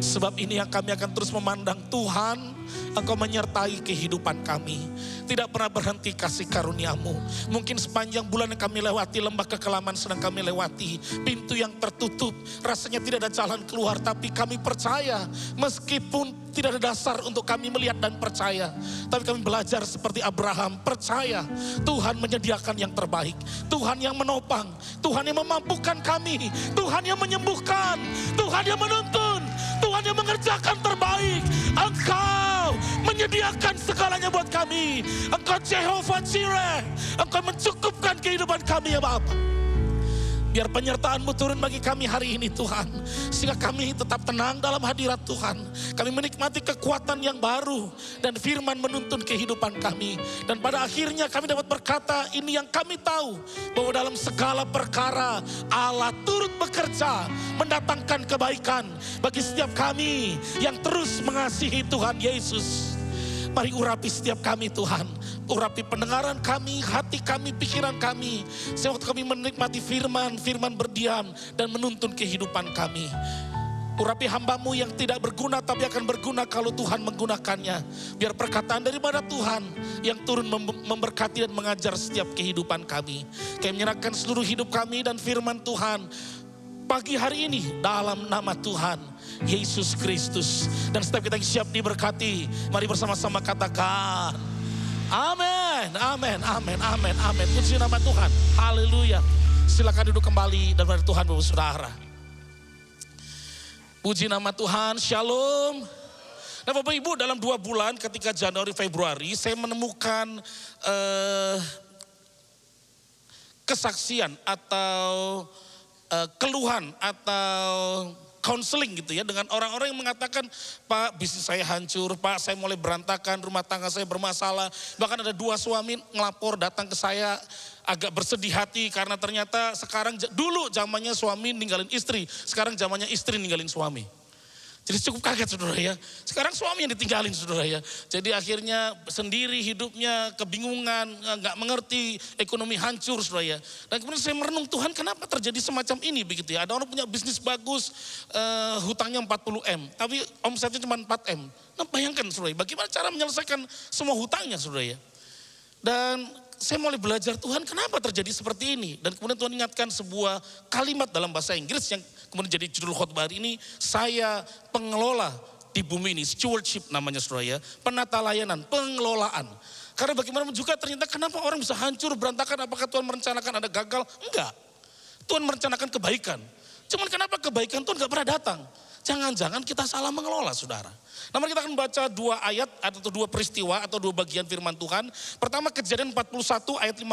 Sebab ini yang kami akan terus memandang Tuhan. Engkau menyertai kehidupan kami. Tidak pernah berhenti kasih karunia-Mu. Mungkin sepanjang bulan yang kami lewati, lembah kekelaman sedang kami lewati. Pintu yang tertutup, rasanya tidak ada jalan keluar. Tapi kami percaya, meskipun tidak ada dasar untuk kami melihat dan percaya. Tapi kami belajar seperti Abraham, percaya Tuhan menyediakan yang terbaik. Tuhan yang menopang, Tuhan yang memampukan kami. Tuhan yang menyembuhkan, Tuhan yang menuntun, Tuhan yang mengerjakan terbaik. Engkau menyediakan segalanya buat kami. Engkau Jehovah Jireh. Engkau mencukupkan kehidupan kami ya Bapa. Biar penyertaan-Mu turun bagi kami hari ini Tuhan. Sehingga kami tetap tenang dalam hadirat Tuhan. Kami menikmati kekuatan yang baru. Dan firman menuntun kehidupan kami. Dan pada akhirnya kami dapat berkata, ini yang kami tahu. Bahwa dalam segala perkara Allah turut bekerja. Mendatangkan kebaikan bagi setiap kami yang terus mengasihi Tuhan Yesus. Mari urapi setiap kami Tuhan. Urapi pendengaran kami, hati kami, pikiran kami. Sehingga waktu kami menikmati firman, firman berdiam dan menuntun kehidupan kami. Urapi hamba-Mu yang tidak berguna tapi akan berguna kalau Tuhan menggunakannya. Biar perkataan daripada Tuhan yang turun memberkati dan mengajar setiap kehidupan kami. Kami menyerahkan seluruh hidup kami dan firman Tuhan pagi hari ini dalam nama Tuhan Yesus Kristus. Dan setiap kita siap diberkati, mari bersama-sama katakan amin, amin, amin, amin, amin. Puji nama Tuhan, haleluya. Silakan duduk kembali dan mari Tuhan Bapak Saudara. Puji nama Tuhan, shalom. Nah Bapak Ibu, dalam 2 bulan ketika Januari Februari saya menemukan kesaksian atau keluhan atau counseling gitu ya, dengan orang-orang yang mengatakan, Pak bisnis saya hancur, Pak saya mulai berantakan, rumah tangga saya bermasalah. Bahkan ada 2 suami ngelapor datang ke saya agak bersedih hati karena ternyata sekarang, dulu zamannya suami ninggalin istri, sekarang zamannya istri ninggalin suami. Jadi cukup kaget saudara ya. Sekarang suami yang ditinggalin saudara ya. Jadi akhirnya sendiri hidupnya, kebingungan, gak mengerti, ekonomi hancur saudara ya. Dan kemudian saya merenung, Tuhan kenapa terjadi semacam ini begitu ya. Ada orang punya bisnis bagus, hutangnya 40M. Tapi omsetnya cuma 4M. Nah bayangkan saudara ya, bagaimana cara menyelesaikan semua hutangnya saudara ya. Dan saya mulai belajar Tuhan kenapa terjadi seperti ini. Dan kemudian Tuhan ingatkan sebuah kalimat dalam bahasa Inggris yang kemudian jadi judul khotbah hari ini. Saya pengelola di bumi ini, stewardship namanya saudara ya. Penata layanan, pengelolaan. Karena bagaimana juga ternyata kenapa orang bisa hancur, berantakan, apakah Tuhan merencanakan ada gagal? Enggak. Tuhan merencanakan kebaikan. Cuman kenapa kebaikan Tuhan gak pernah datang? Jangan-jangan kita salah mengelola saudara. Nah mari kita akan baca 2 ayat atau 2 peristiwa atau 2 bagian firman Tuhan. Pertama Kejadian 41 ayat 55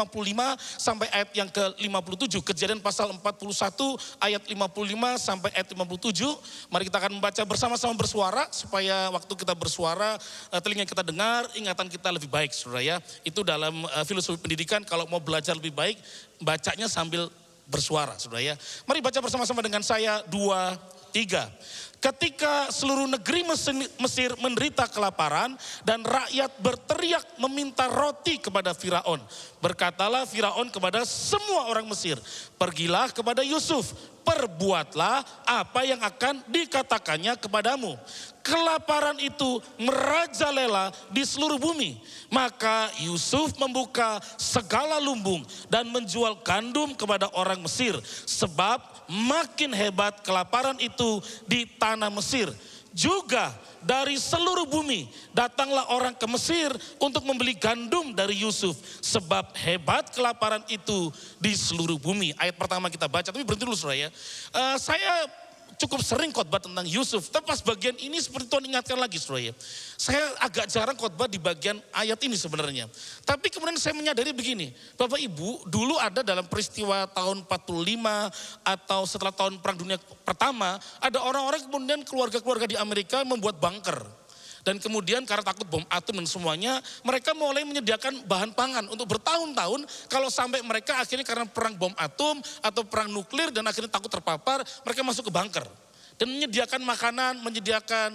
sampai ayat yang ke-57. Kejadian pasal 41 ayat 55 sampai ayat 57. Mari kita akan membaca bersama-sama bersuara supaya waktu kita bersuara telinga kita dengar, ingatan kita lebih baik saudara ya. Itu dalam filosofi pendidikan kalau mau belajar lebih baik bacanya sambil bersuara saudara ya. Mari baca bersama-sama dengan saya 2, 3. Ketika seluruh negeri Mesir menderita kelaparan dan rakyat berteriak meminta roti kepada Firaun. Berkatalah Firaun kepada semua orang Mesir, pergilah kepada Yusuf, perbuatlah apa yang akan dikatakannya kepadamu. Kelaparan itu merajalela di seluruh bumi. Maka Yusuf membuka segala lumbung dan menjual gandum kepada orang Mesir. Sebab makin hebat kelaparan itu di tanah Mesir. Juga dari seluruh bumi datanglah orang ke Mesir untuk membeli gandum dari Yusuf. Sebab hebat kelaparan itu di seluruh bumi. Ayat pertama kita baca, tapi berhenti dulu saudara ya. Saya cukup sering khotbah tentang Yusuf, tapi pas bagian ini seperti Tuhan ingatkan lagi saudara ya. Saya agak jarang khotbah di bagian ayat ini sebenarnya. Tapi kemudian saya menyadari begini, Bapak Ibu dulu ada dalam peristiwa tahun 45 atau setelah tahun Perang Dunia Pertama, ada orang-orang kemudian keluarga-keluarga di Amerika membuat bunker. Dan kemudian karena takut bom atom dan semuanya, mereka mulai menyediakan bahan pangan untuk bertahun-tahun. Kalau sampai mereka akhirnya karena perang bom atom atau perang nuklir dan akhirnya takut terpapar, mereka masuk ke bunker. Dan menyediakan makanan, menyediakan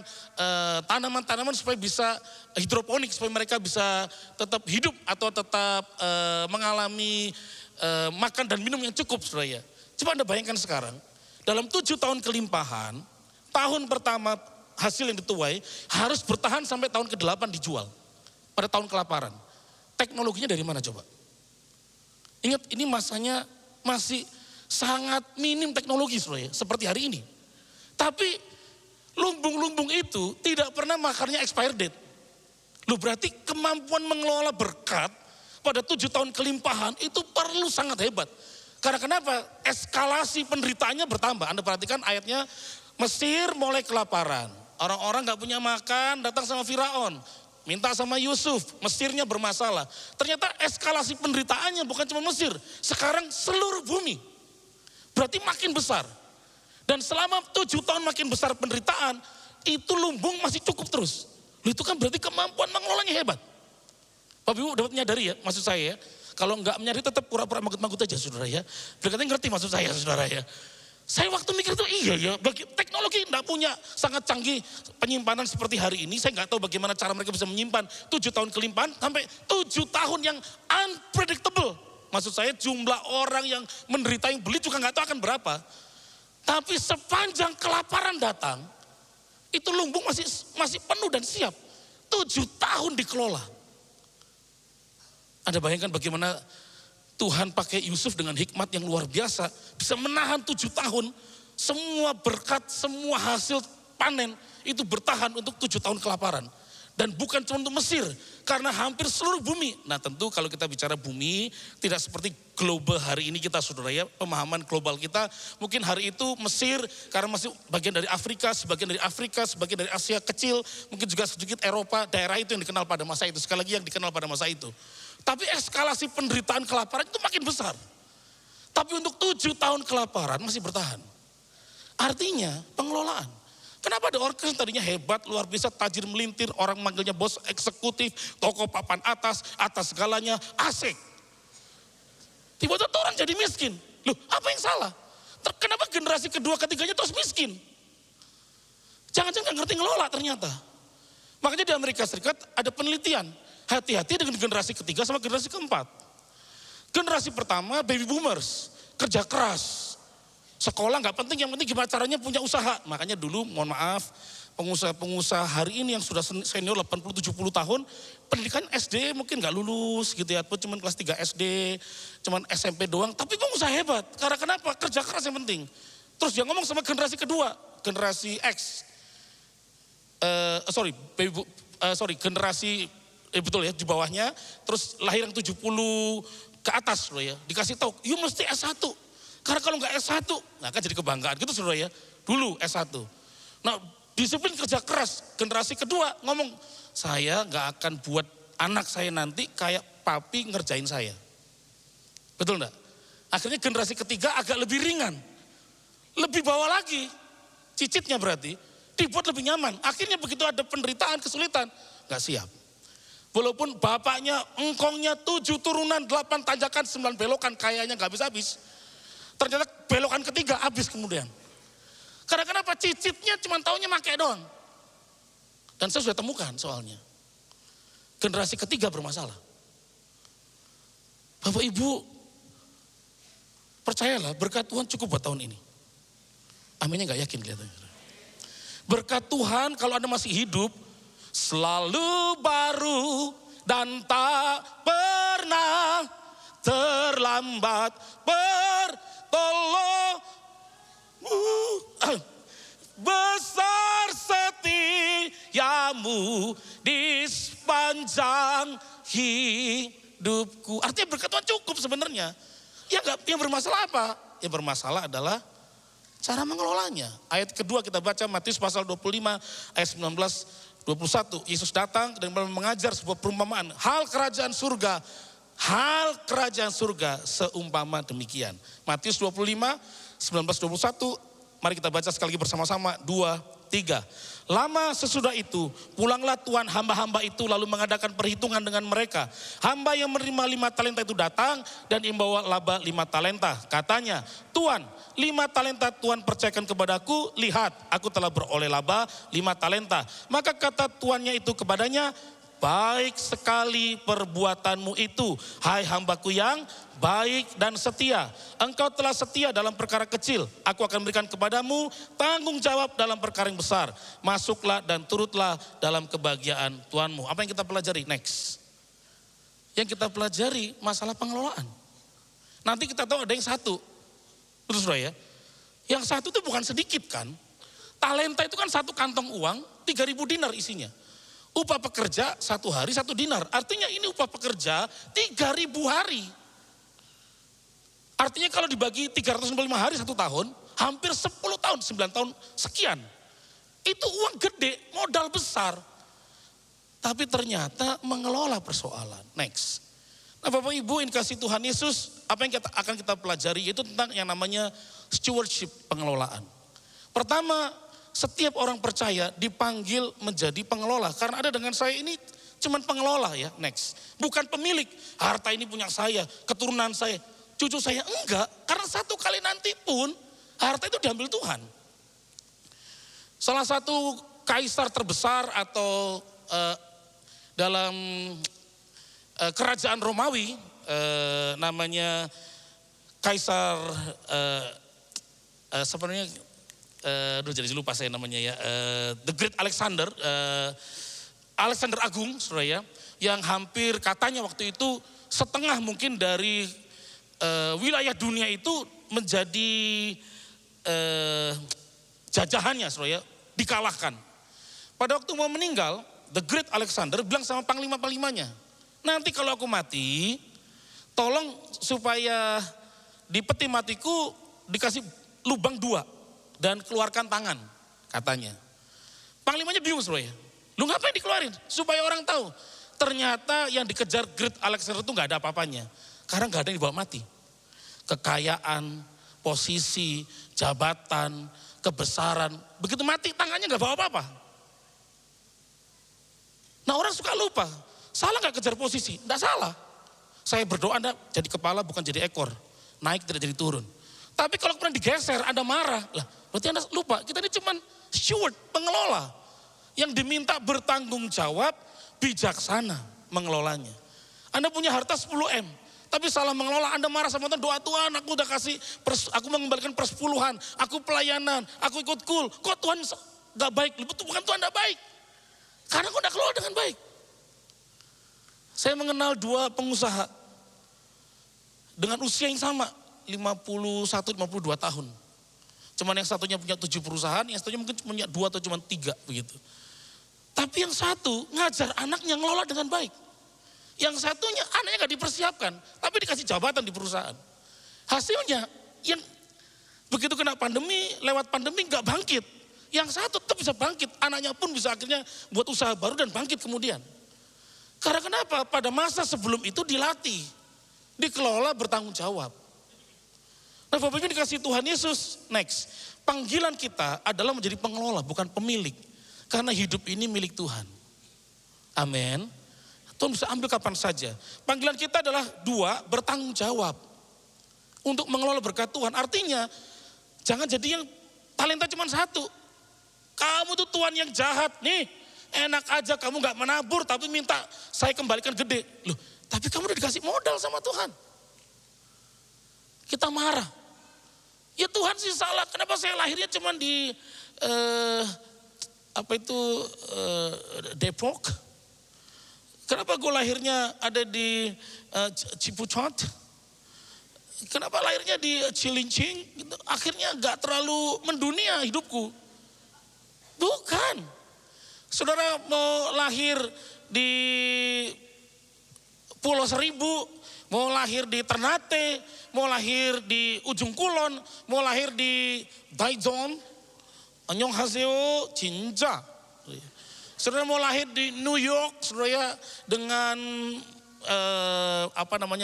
tanaman-tanaman supaya bisa hidroponik, supaya mereka bisa tetap hidup atau tetap mengalami makan dan minum yang cukup saudara ya. Coba Anda bayangkan sekarang, dalam 7 tahun kelimpahan, tahun pertama hasil yang dituai harus bertahan sampai tahun ke-8 dijual. Pada tahun kelaparan. Teknologinya dari mana coba? Ingat ini masanya masih sangat minim teknologi saudara ya, seperti hari ini. Tapi lumbung-lumbung itu tidak pernah makarnya expired date. Loh berarti kemampuan mengelola berkat pada 7 tahun kelimpahan itu perlu sangat hebat. Karena kenapa? Eskalasi penderitaannya bertambah. Anda perhatikan ayatnya, Mesir mulai kelaparan. Orang-orang gak punya makan, datang sama Firaun. Minta sama Yusuf, Mesirnya bermasalah. Ternyata eskalasi penderitaannya bukan cuma Mesir. Sekarang seluruh bumi. Berarti makin besar. Dan selama 7 tahun makin besar penderitaan, itu lumbung masih cukup terus. Itu kan berarti kemampuan mengelolanya hebat. Bapak Ibu dapat menyadari ya, maksud saya ya. Kalau enggak menyadari tetap pura-pura manggut-manggut aja saudara ya. Berarti ngerti maksud saya saudara ya. Saya waktu mikir itu iya ya, teknologi enggak punya sangat canggih penyimpanan seperti hari ini. Saya enggak tahu bagaimana cara mereka bisa menyimpan 7 tahun kelimpahan sampai 7 tahun yang unpredictable. Maksud saya jumlah orang yang menderita yang beli juga enggak tahu akan berapa. Tapi sepanjang kelaparan datang, itu lumbung masih penuh dan siap. 7 tahun dikelola. Anda bayangkan bagaimana Tuhan pakai Yusuf dengan hikmat yang luar biasa. Bisa menahan 7 tahun. Semua berkat, semua hasil panen itu bertahan untuk 7 tahun kelaparan. Dan bukan cuma untuk Mesir. Karena hampir seluruh bumi. Nah tentu kalau kita bicara bumi, tidak seperti global hari ini kita saudara ya. Pemahaman global kita. Mungkin hari itu Mesir, karena masih bagian dari Afrika, sebagian dari Asia kecil. Mungkin juga sedikit Eropa, daerah itu yang dikenal pada masa itu. Sekali lagi yang dikenal pada masa itu. Tapi eskalasi penderitaan kelaparan itu makin besar. Tapi untuk 7 tahun kelaparan masih bertahan. Artinya pengelolaan. Kenapa ada orang yang tadinya hebat, luar biasa, tajir melintir, orang manggilnya bos eksekutif, toko papan atas segalanya, asik. Tiba-tiba orang jadi miskin. Loh apa yang salah? Kenapa generasi kedua ketiganya terus miskin? Jangan-jangan gak ngerti ngelola ternyata. Makanya di Amerika Serikat ada penelitian. Hati-hati dengan generasi ketiga sama generasi keempat. Generasi pertama baby boomers, kerja keras. Sekolah nggak penting, yang penting gimana caranya punya usaha. Makanya dulu mohon maaf, pengusaha-pengusaha hari ini yang sudah senior 80-70 tahun, pendidikan SD mungkin nggak lulus gitu ya, atau cuma kelas 3 SD, cuma SMP doang, tapi pengusaha hebat. Karena kenapa? Kerja keras yang penting. Terus dia ngomong sama generasi kedua, generasi X, generasi betul ya, di bawahnya, terus lahir yang 70 ke atas loh ya, dikasih tahu, you mesti S1. Karena kalau nggak S1, nah kan jadi kebanggaan gitu saudara ya, dulu S1. Nah disiplin kerja keras, generasi kedua ngomong, saya nggak akan buat anak saya nanti kayak papi ngerjain saya. Betul enggak? Akhirnya generasi ketiga agak lebih ringan, lebih bawah lagi, cicitnya berarti, dibuat lebih nyaman. Akhirnya begitu ada penderitaan, kesulitan, nggak siap. Walaupun bapaknya, engkongnya 7 turunan, 8 tanjakan, 9 belokan, kayaknya nggak habis-habis. Ternyata belokan ketiga habis kemudian. Karena kenapa? Cicitnya cuma taunya pakai doang. Dan saya sudah temukan soalnya. Generasi ketiga bermasalah. Bapak Ibu, percayalah berkat Tuhan cukup buat tahun ini. Aminnya gak yakin kelihatannya. Berkat Tuhan kalau Anda masih hidup, selalu baru dan tak pernah terlambat besar setiamu di sepanjang hidupku. Artinya berkat Tuhan cukup sebenarnya. Yang bermasalah apa? Yang bermasalah adalah cara mengelolanya. Ayat kedua kita baca Matius pasal 25 ayat 19-21. Yesus datang dan mengajar sebuah perumpamaan. Hal kerajaan surga seumpama demikian. Matius 25, 19-21, mari kita baca sekali lagi bersama-sama, 2, 3. Lama sesudah itu, pulanglah Tuhan hamba-hamba itu lalu mengadakan perhitungan dengan mereka. Hamba yang menerima 5 talenta itu datang dan membawa laba 5 talenta. Katanya, Tuhan, 5 talenta Tuhan percayakan kepadaku, lihat aku telah beroleh laba 5 talenta. Maka kata tuannya itu kepadanya, baik sekali perbuatanmu itu, hai hambaku yang baik dan setia. Engkau telah setia dalam perkara kecil, aku akan berikan kepadamu tanggung jawab dalam perkara yang besar. Masuklah dan turutlah dalam kebahagiaan Tuhanmu. Apa yang kita pelajari? Next. Yang kita pelajari masalah pengelolaan. Nanti kita tahu ada yang satu. Terus ya, yang satu itu bukan sedikit kan. Talenta itu kan satu kantong uang, 3.000 dinar isinya. Upah pekerja 1 hari 1 dinar. Artinya ini upah pekerja 3.000 hari. Artinya kalau dibagi 365 hari 1 tahun, hampir 10 tahun, 9 tahun sekian. Itu uang gede, modal besar. Tapi ternyata mengelola persoalan. Next. Nah Bapak Ibu, in kasih Tuhan Yesus, apa yang akan kita pelajari itu tentang yang namanya stewardship, pengelolaan. Pertama, setiap orang percaya dipanggil menjadi pengelola. Karena ada dengan saya ini cuman pengelola ya, next. Bukan pemilik, harta ini punya saya, keturunan saya, cucu saya, enggak. Karena satu kali nanti pun harta itu diambil Tuhan. Salah satu kaisar terbesar atau dalam kerajaan Romawi, namanya Kaisar, sebenarnya jadi lupa saya namanya ya, The Great Alexander, Alexander Agung, saudara ya, yang hampir katanya waktu itu setengah mungkin dari wilayah dunia itu menjadi jajahannya, saudara ya, dikalahkan. Pada waktu mau meninggal, The Great Alexander bilang sama panglima-panglimanya, nanti kalau aku mati, tolong supaya di peti matiku dikasih lubang 2 dan keluarkan tangan, katanya. Panglimanya bingung sebenarnya. Lu ngapain dikeluarin? Supaya orang tahu. Ternyata yang dikejar Great Alexander itu gak ada apa-apanya. Karena gak ada yang dibawa mati. Kekayaan, posisi, jabatan, kebesaran. Begitu mati tangannya gak bawa apa-apa. Nah orang suka lupa. Salah gak kejar posisi? Tidak salah. Saya berdoa Anda jadi kepala bukan jadi ekor. Naik tidak jadi turun. Tapi kalau kemudian digeser Anda marah. Lah berarti Anda lupa. Kita ini cuma steward, pengelola. Yang diminta bertanggung jawab, bijaksana mengelolanya. Anda punya harta 10 M. Tapi salah mengelola, Anda marah sama Tuhan, doa Tuhan aku udah kasih, aku mengembalikan persepuluhan, aku pelayanan, aku ikut cool. Kok Tuhan gak baik? Betul, bukan Tuhan gak baik. Karena kau gak kelola dengan baik. Saya mengenal 2 pengusaha dengan usia yang sama, 51-52 tahun. Cuman yang satunya punya 7 perusahaan, yang satunya mungkin punya 2 atau cuma 3 begitu. Tapi yang satu ngajar anaknya ngelola dengan baik. Yang satunya anaknya gak dipersiapkan, tapi dikasih jabatan di perusahaan. Hasilnya yang begitu kena pandemi, lewat pandemi gak bangkit. Yang satu tetap bisa bangkit, anaknya pun bisa akhirnya buat usaha baru dan bangkit kemudian. Karena kenapa? Pada masa sebelum itu dilatih, dikelola, bertanggung jawab. Nah Bapak Ibu dikasih Tuhan Yesus, next. Panggilan kita adalah menjadi pengelola, bukan pemilik. Karena hidup ini milik Tuhan. Amin. Tuhan bisa ambil kapan saja. Panggilan kita adalah 2, bertanggung jawab. Untuk mengelola berkat Tuhan. Artinya, jangan jadi yang talenta cuma 1. Kamu tuh Tuhan yang jahat nih. Enak aja kamu gak menabur tapi minta saya kembalikan gede. Loh, tapi kamu udah dikasih modal sama Tuhan. Kita marah. Ya Tuhan sih salah, kenapa saya lahirnya cuma di Depok? Kenapa gue lahirnya ada di Ciputat? Kenapa lahirnya di Cilincing? Akhirnya gak terlalu mendunia hidupku. Bukan. Saudara mau lahir di Pulau Seribu, mau lahir di Ternate, mau lahir di Ujung Kulon, mau lahir di Daejeon, annyeonghaseyo, 진짜. Saudara mau lahir di New York, saudara dengan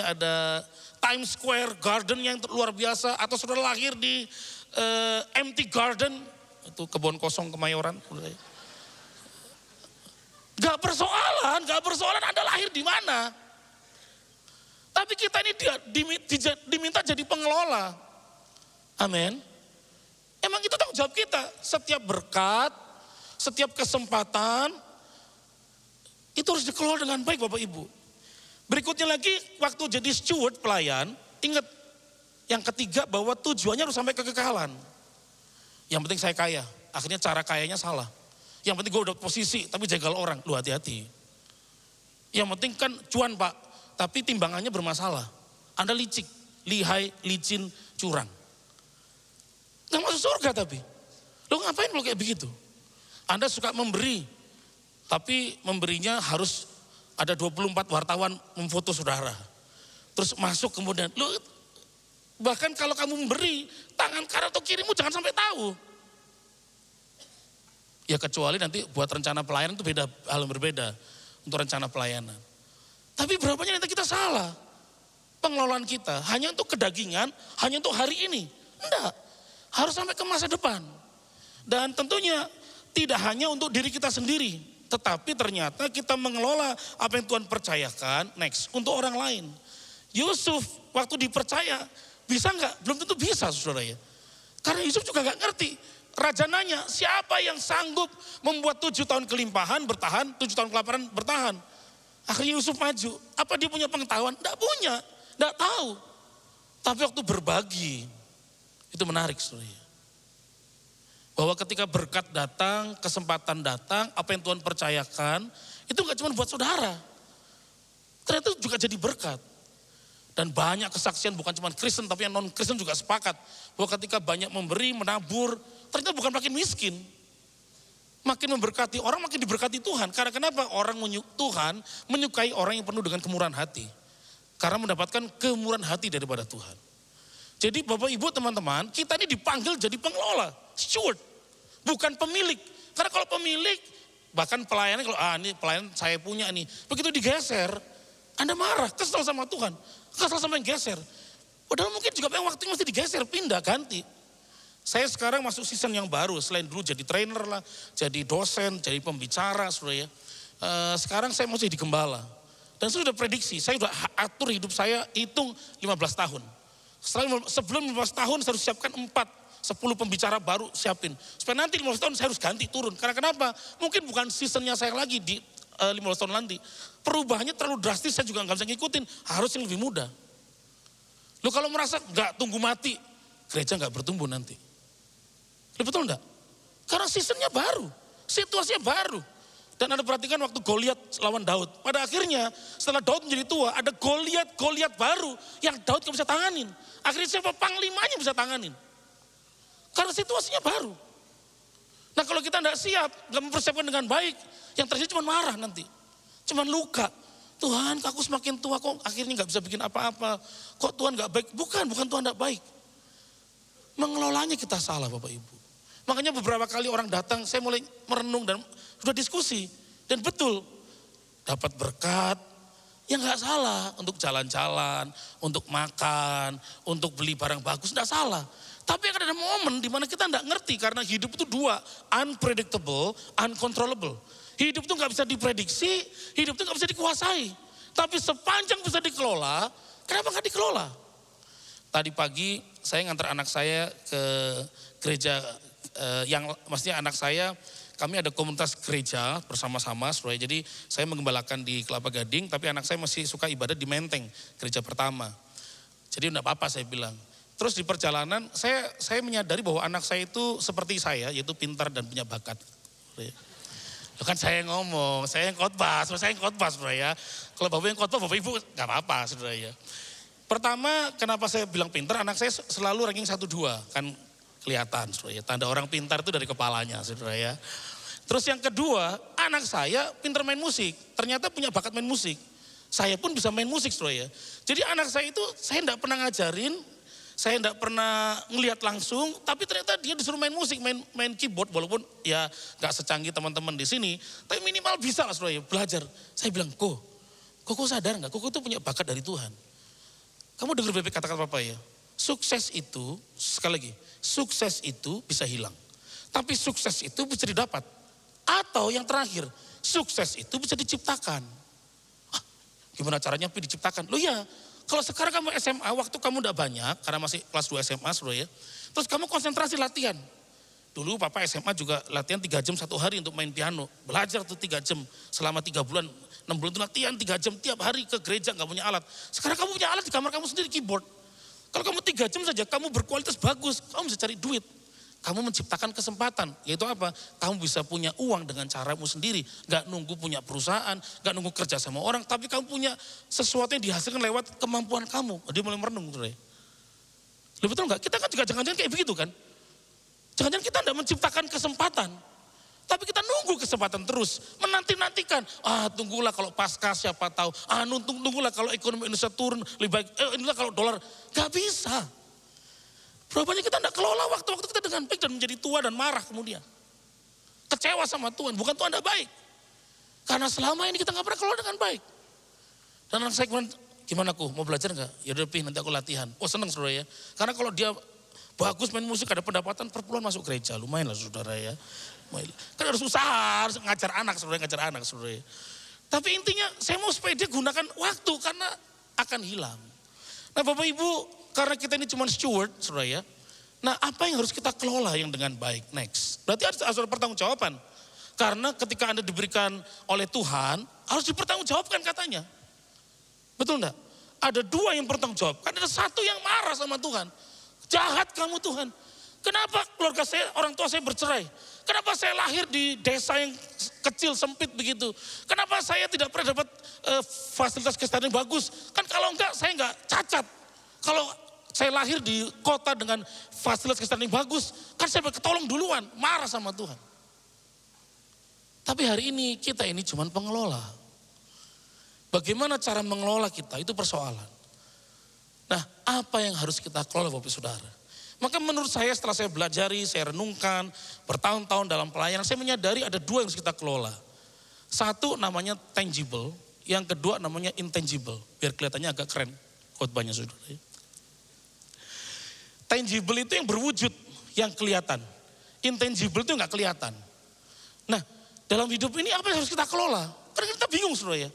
ada Times Square Garden yang luar biasa, atau saudara lahir di MT Garden, itu kebun kosong Kemayoran. Gak persoalan Anda lahir di mana. Tapi kita ini diminta jadi pengelola. Amin. Emang itu tanggung jawab kita. Setiap berkat, setiap kesempatan, itu harus dikelola dengan baik Bapak Ibu. Berikutnya lagi, waktu jadi steward pelayan, ingat yang ketiga bahwa tujuannya harus sampai kekekalan. Yang penting saya kaya, akhirnya cara kayanya salah. Yang penting gue udah posisi, tapi jagal orang, lu hati-hati. Yang penting kan cuan Pak, tapi timbangannya bermasalah. Anda licik, lihai, licin, curang. Gak masuk surga tapi. Lu ngapain lu kayak begitu? Anda suka memberi, tapi memberinya harus ada 24 wartawan memfoto saudara. Terus masuk kemudian, lu bahkan kalau kamu memberi, tangan kanan atau kirimu jangan sampai tahu. Ya kecuali nanti buat rencana pelayanan itu beda, hal yang berbeda untuk rencana pelayanan. Tapi berapanya nanti kita salah. Pengelolaan kita hanya untuk kedagingan, hanya untuk hari ini. Enggak, harus sampai ke masa depan. Dan tentunya tidak hanya untuk diri kita sendiri, tetapi ternyata kita mengelola apa yang Tuhan percayakan, next, untuk orang lain. Yusuf waktu dipercaya, bisa enggak? Belum tentu bisa saudara ya. Karena Yusuf juga enggak ngerti. Raja nanya, siapa yang sanggup membuat 7 tahun kelimpahan bertahan, 7 tahun kelaparan bertahan. Akhirnya Yusuf maju. Apa dia punya pengetahuan? Enggak punya, enggak tahu. Tapi waktu berbagi, itu menarik saudara. Bahwa ketika berkat datang, kesempatan datang, apa yang Tuhan percayakan, itu enggak cuma buat saudara. Ternyata juga jadi berkat. Dan banyak kesaksian bukan cuma Kristen tapi yang non-Kristen juga sepakat. Bahwa ketika banyak memberi, menabur, ternyata bukan makin miskin. Makin memberkati, orang makin diberkati Tuhan. Karena kenapa? Tuhan menyukai orang yang penuh dengan kemurahan hati. Karena mendapatkan kemurahan hati daripada Tuhan. Jadi Bapak Ibu teman-teman, kita ini dipanggil jadi pengelola, steward. Bukan pemilik. Karena kalau pemilik, bahkan pelayanan, kalau ini pelayanan saya punya nih. Begitu digeser, Anda marah, kesel sama Tuhan. Kesel sama yang geser. Padahal mungkin juga waktu mesti digeser, pindah, ganti. Saya sekarang masuk season yang baru, selain dulu jadi trainer lah, jadi dosen, jadi pembicara, saudara ya. Sekarang saya mau jadi gembala. Dan saya sudah prediksi, saya sudah atur hidup saya, hitung 15 tahun. Sebelum 15 tahun saya harus siapkan 10 pembicara baru siapin. Supaya nanti 15 tahun saya harus ganti turun. Karena kenapa? Mungkin bukan seasonnya saya lagi di 15 tahun nanti. Perubahannya terlalu drastis, saya juga nggak bisa ngikutin. Harus yang lebih mudah. Lu kalau merasa nggak tunggu mati, gereja nggak bertumbuh nanti. Lu betul enggak? Karena seasonnya baru, situasinya baru. Dan Anda perhatikan waktu Goliat lawan Daud. Pada akhirnya setelah Daud menjadi tua, ada Goliat baru yang Daud gak bisa tanganin. Akhirnya siapa panglimanya bisa tanganin. Karena situasinya baru. Nah kalau kita tidak siap, gak mempersiapkan dengan baik, yang terjadi cuma marah nanti. Cuma luka. Tuhan aku semakin tua kok akhirnya gak bisa bikin apa-apa. Kok Tuhan gak baik? Bukan Tuhan gak baik. Mengelolanya kita salah Bapak Ibu. Makanya beberapa kali orang datang, saya mulai merenung dan sudah diskusi. Dan betul, dapat berkat, ya nggak salah untuk jalan-jalan, untuk makan, untuk beli barang bagus, nggak salah. Tapi ada momen di mana kita nggak ngerti karena hidup itu dua, unpredictable, uncontrollable. Hidup itu nggak bisa diprediksi, hidup itu nggak bisa dikuasai. Tapi sepanjang bisa dikelola, kenapa nggak dikelola? Tadi pagi saya ngantar anak saya ke gereja yang maksudnya anak saya, kami ada komunitas gereja bersama-sama, saudara. Jadi saya menggembalakan di Kelapa Gading, tapi anak saya masih suka ibadah di Menteng, gereja pertama. Jadi enggak apa-apa saya bilang. Terus di perjalanan saya menyadari bahwa anak saya itu seperti saya, yaitu pintar dan punya bakat. Loh kan saya ngomong, saya yang khotbah, saudara ya. Kalau Bapak yang khotbah, Bapak Ibu enggak apa-apa, saudara ya. Pertama, kenapa saya bilang pintar, anak saya selalu ranking 1-2, kan kelihatan, saudara ya. Tanda orang pintar itu dari kepalanya, saudara ya. Terus yang kedua, anak saya pintar main musik. Ternyata punya bakat main musik. Saya pun bisa main musik, saudara ya. Jadi anak saya itu saya enggak pernah ngajarin, saya enggak pernah ngelihat langsung, tapi ternyata dia disuruh main musik, main keyboard, walaupun ya enggak secanggih teman-teman di sini, tapi minimal bisa lah, saudara ya, belajar. Saya bilang, kok sadar enggak? Kok itu punya bakat dari Tuhan. Kamu dengar baik kata-kata Papa ya? Sukses itu, sekali lagi, sukses itu bisa hilang. Tapi sukses itu bisa didapat. Atau yang terakhir, sukses itu bisa diciptakan. Gimana caranya diciptakan? Loh ya, kalau sekarang kamu SMA, waktu kamu udah banyak, karena masih kelas 2 SMA, saudara ya. Terus kamu konsentrasi latihan. Dulu Papa SMA juga latihan 3 jam 1 hari untuk main piano. Belajar tuh 3 jam selama 3 bulan. 6 bulan itu latihan 3 jam tiap hari ke gereja, gak punya alat. Sekarang kamu punya alat di kamar kamu sendiri, keyboard. Kalau kamu 3 jam saja, kamu berkualitas bagus, kamu bisa cari duit. Kamu menciptakan kesempatan, yaitu apa? Kamu bisa punya uang dengan caramu sendiri. Gak nunggu punya perusahaan, gak nunggu kerja sama orang, tapi kamu punya sesuatu yang dihasilkan lewat kemampuan kamu. Dia mulai merenung. Loh, betul gak? Kita kan juga jangan-jangan kayak begitu kan? Jangan-jangan kita tidak menciptakan kesempatan. Tapi kita nunggu kesempatan terus, menanti-nantikan. Tunggulah kalau pasca siapa tahu. Tunggulah kalau ekonomi Indonesia turun lebih baik. Inilah kalau dolar. Gak bisa. Berapa banyak kita tidak kelola waktu-waktu kita dengan baik dan menjadi tua dan marah kemudian. Kecewa sama Tuhan, bukan Tuhan tidak baik. Karena selama ini kita gak pernah kelola dengan baik. Dan anak saya gimana aku mau belajar gak? Ya udah nanti aku latihan. Seneng saudara ya. Karena kalau dia bagus main musik, ada pendapatan per bulan masuk gereja. Lumayan lah saudara ya. Kan harus usaha, harus ngajar anak saudara. Tapi intinya saya mau supaya dia gunakan waktu karena akan hilang. Nah Bapak Ibu, karena kita ini cuma steward saudara ya. Nah apa yang harus kita kelola yang dengan baik? Next. Berarti harus ada pertanggungjawaban. Karena ketika Anda diberikan oleh Tuhan, harus dipertanggungjawabkan katanya. Betul enggak? Ada 2 yang bertanggung jawab. Kan ada 1 yang marah sama Tuhan. Jahat kamu Tuhan. Kenapa keluarga saya, orang tua saya bercerai? Kenapa saya lahir di desa yang kecil, sempit begitu? Kenapa saya tidak pernah dapat fasilitas kesehatan yang bagus? Kan kalau enggak, saya enggak cacat. Kalau saya lahir di kota dengan fasilitas kesehatan yang bagus, kan saya ketolong duluan, marah sama Tuhan. Tapi hari ini, kita ini cuma pengelola. Bagaimana cara mengelola kita, itu persoalan. Nah, apa yang harus kita kelola Bapak Saudara? Maka menurut saya setelah saya belajari, saya renungkan, bertahun-tahun dalam pelayanan, saya menyadari ada 2 yang harus kita kelola. 1 namanya tangible, yang kedua namanya intangible. Biar kelihatannya agak keren khotbahnya saudara. Tangible itu yang berwujud, yang kelihatan. Intangible itu nggak kelihatan. Nah, dalam hidup ini apa yang harus kita kelola? Karena kita bingung saudara ya.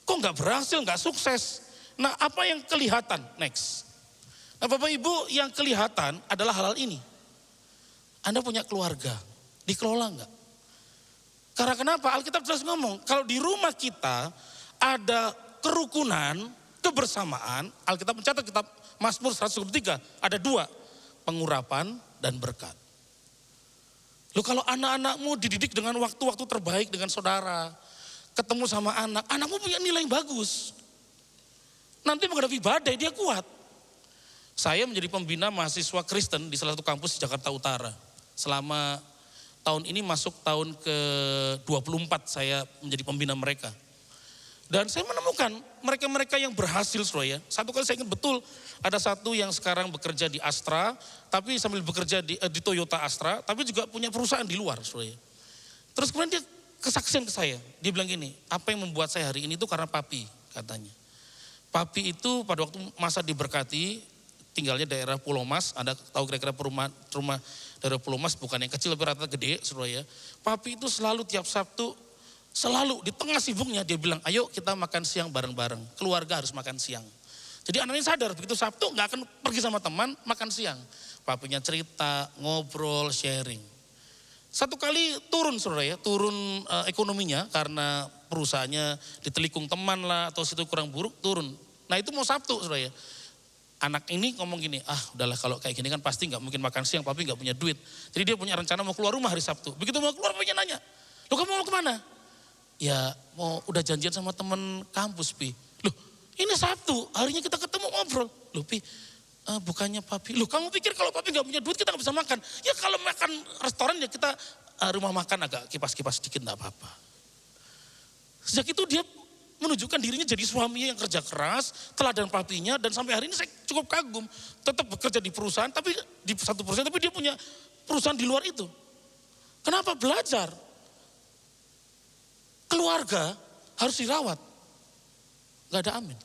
Kok nggak berhasil, nggak sukses? Nah, apa yang kelihatan? Next. Nah Bapak Ibu, yang kelihatan adalah hal-hal ini. Anda punya keluarga, dikelola enggak? Karena kenapa? Alkitab jelas ngomong, kalau di rumah kita ada kerukunan, kebersamaan, Alkitab mencatat Mazmur 123 ada 2, pengurapan dan berkat. Loh kalau anak-anakmu dididik dengan waktu-waktu terbaik dengan saudara, ketemu sama anak, anakmu punya nilai yang bagus. Nanti menghadapi badai dia kuat. Saya menjadi pembina mahasiswa Kristen di salah satu kampus di Jakarta Utara. Selama tahun ini masuk tahun ke-24 saya menjadi pembina mereka. Dan saya menemukan mereka-mereka yang berhasil, saudara ya. Satu kali saya ingat betul, ada satu yang sekarang bekerja di Astra, tapi sambil bekerja di Toyota Astra, tapi juga punya perusahaan di luar, saudara ya. Terus kemudian dia kesaksian ke saya, dia bilang gini, apa yang membuat saya hari ini itu karena papi, katanya. Papi itu pada waktu masa diberkati, tinggalnya daerah Pulau Mas, ada tahu kira-kira rumah daerah Pulau Mas, bukan yang kecil, tapi rata gede, saudara ya. Papi itu selalu tiap Sabtu, selalu di tengah sibuknya dia bilang, ayo kita makan siang bareng-bareng, keluarga harus makan siang. Jadi anaknya sadar, begitu Sabtu gak akan pergi sama teman, makan siang. Papinya cerita, ngobrol, sharing. Satu kali turun saudara ya, turun ekonominya karena perusahaannya ditelikung teman lah, atau situ kurang buruk, turun. Nah itu mau Sabtu saudara ya. Anak ini ngomong gini, udahlah kalau kayak gini kan pasti gak mungkin makan siang, papi gak punya duit. Jadi dia punya rencana mau keluar rumah hari Sabtu. Begitu mau keluar papinya nanya, lo kamu mau kemana? Ya mau udah janjian sama temen kampus Pi. Loh ini Sabtu, harinya kita ketemu ngobrol. Loh Pi, bukannya papi. Loh kamu pikir kalau papi gak punya duit kita gak bisa makan? Ya kalau makan restoran ya kita rumah makan agak kipas-kipas sedikit gak apa-apa. Sejak itu dia menunjukkan dirinya jadi suaminya yang kerja keras, teladan papinya, dan sampai hari ini saya cukup kagum. Tetap bekerja di perusahaan, tapi di satu perusahaan, tapi dia punya perusahaan di luar itu. Kenapa? Belajar. Keluarga harus dirawat. Gak ada amin.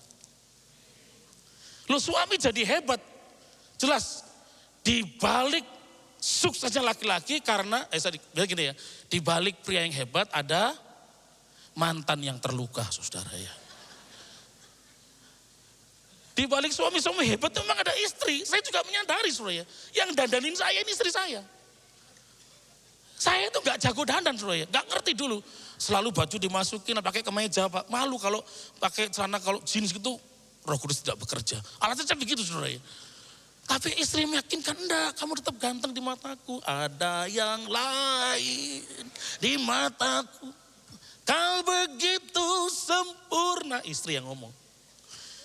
Loh suami jadi hebat. Jelas. Di balik suksesnya laki-laki karena, gini ya. Di balik pria yang hebat ada mantan yang terluka saudara ya. Di balik suami-suami hebat memang ada istri. Saya juga menyadari saudara ya. Yang dandanin saya ini istri saya. Saya itu gak jago dandan saudara ya. Gak ngerti dulu. Selalu baju dimasukin, pakai kemeja, Pak. Malu kalau pakai celana, kalau jeans gitu, Roh Kudus tidak bekerja. Alasannya begitu saudara ya. Tapi istri meyakinkan, enggak, kamu tetap ganteng di mataku. Ada yang lain di mataku. Kau begitu sempurna. Istri yang ngomong.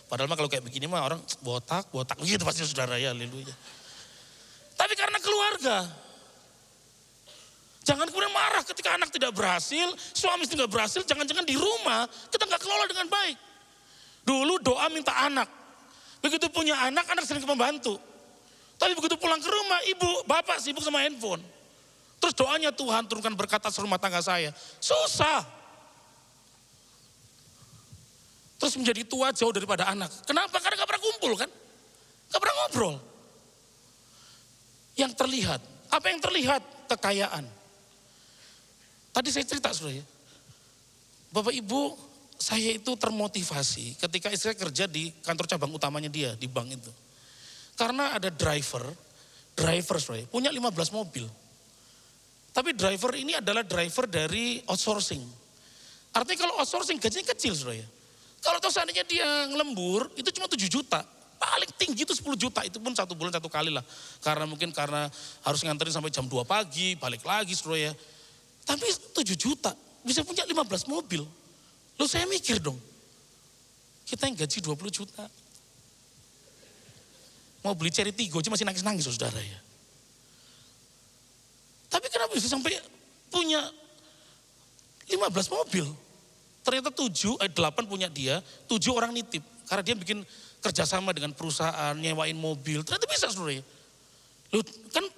Padahal mah kalau kayak begini mah orang botak begitu pasti saudara ya, haleluya. Tapi karena keluarga. Jangan kemudian marah ketika anak tidak berhasil, suami tidak berhasil, jangan-jangan di rumah kita nggak kelola dengan baik. Dulu doa minta anak. Begitu punya anak sering membantu. Tapi begitu pulang ke rumah, ibu, bapak sibuk sama handphone. Terus doanya Tuhan turunkan berkat atas rumah tangga saya. Susah. Terus menjadi tua jauh daripada anak. Kenapa? Karena gak pernah kumpul kan? Gak pernah ngobrol. Yang terlihat, apa yang terlihat? Kekayaan. Tadi saya cerita saudara ya. Bapak Ibu, saya itu termotivasi ketika istri saya kerja di kantor cabang utamanya dia, di bank itu. Karena ada driver saudara ya, punya 15 mobil. Tapi driver ini adalah driver dari outsourcing. Artinya kalau outsourcing gajinya kecil saudara ya. Kalau tahu seandainya dia ngelembur, itu cuma 7 juta. Paling tinggi itu 10 juta, itu pun 1 bulan 1 kali lah. Karena mungkin harus nganterin sampai jam 2 pagi, balik lagi saudara ya. Tapi 7 juta, bisa punya 15 mobil. Loh saya mikir dong, kita yang gaji 20 juta. Mau beli Cherry Tigo aja masih nangis-nangis saudara ya. Tapi kenapa bisa sampai punya 15 mobil? Ternyata 8 punya dia, 7 orang nitip. Karena dia bikin kerjasama dengan perusahaan, nyewain mobil. Ternyata bisa saudara ya. Loh kan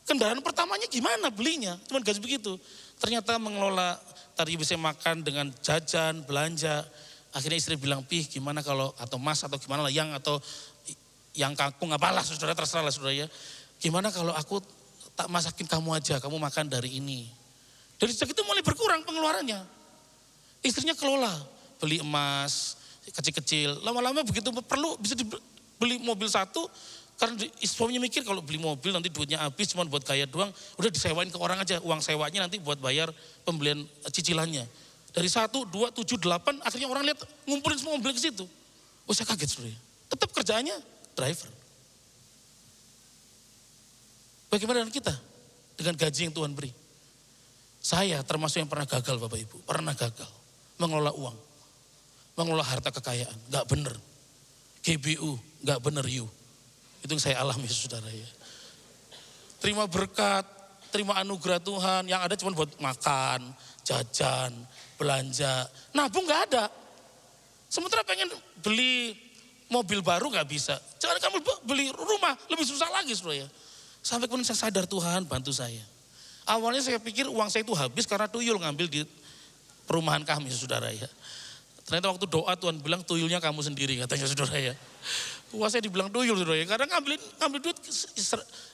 kendaraan pertamanya gimana belinya? Cuma gaji begitu. Ternyata mengelola, tadi bisa makan dengan jajan, belanja. Akhirnya istri bilang, Pih gimana kalau, atau mas atau gimana lah, atau yang kangkung apalah saudara, terserah lah saudara ya. Gimana kalau aku tak masakin kamu aja, kamu makan dari ini. Dari sejak itu mulai berkurang pengeluarannya. Istrinya kelola, beli emas, kecil-kecil. Lama-lama begitu perlu bisa dibeli mobil satu, karena suaminya mikir kalau beli mobil nanti duitnya habis cuma buat gaya doang, udah disewain ke orang aja, uang sewanya nanti buat bayar pembelian cicilannya. Dari 1, 2, 7, 8, akhirnya orang lihat ngumpulin semua mobil ke situ. Oh saya kaget saudara. Tetap kerjaannya driver. Bagaimana dengan kita? Dengan gaji yang Tuhan beri. Saya termasuk yang pernah gagal Bapak Ibu. Pernah gagal. Mengelola uang. Mengelola harta kekayaan. Gak bener. GBU, gak bener you. Itu yang saya alami saudara ya. Terima berkat, terima anugerah Tuhan. Yang ada cuma buat makan, jajan, belanja. Nabung gak ada. Sementara pengen beli mobil baru gak bisa. Jangan kamu beli rumah, lebih susah lagi saudara ya. Sampai kemudian saya sadar Tuhan bantu saya. Awalnya saya pikir uang saya itu habis karena tuyul ngambil di perumahan kami saudara ya. Ternyata waktu doa Tuhan bilang tuyulnya kamu sendiri katanya saudara ya. Wah saya dibilang tuyul saudara ya. Karena ngambil duit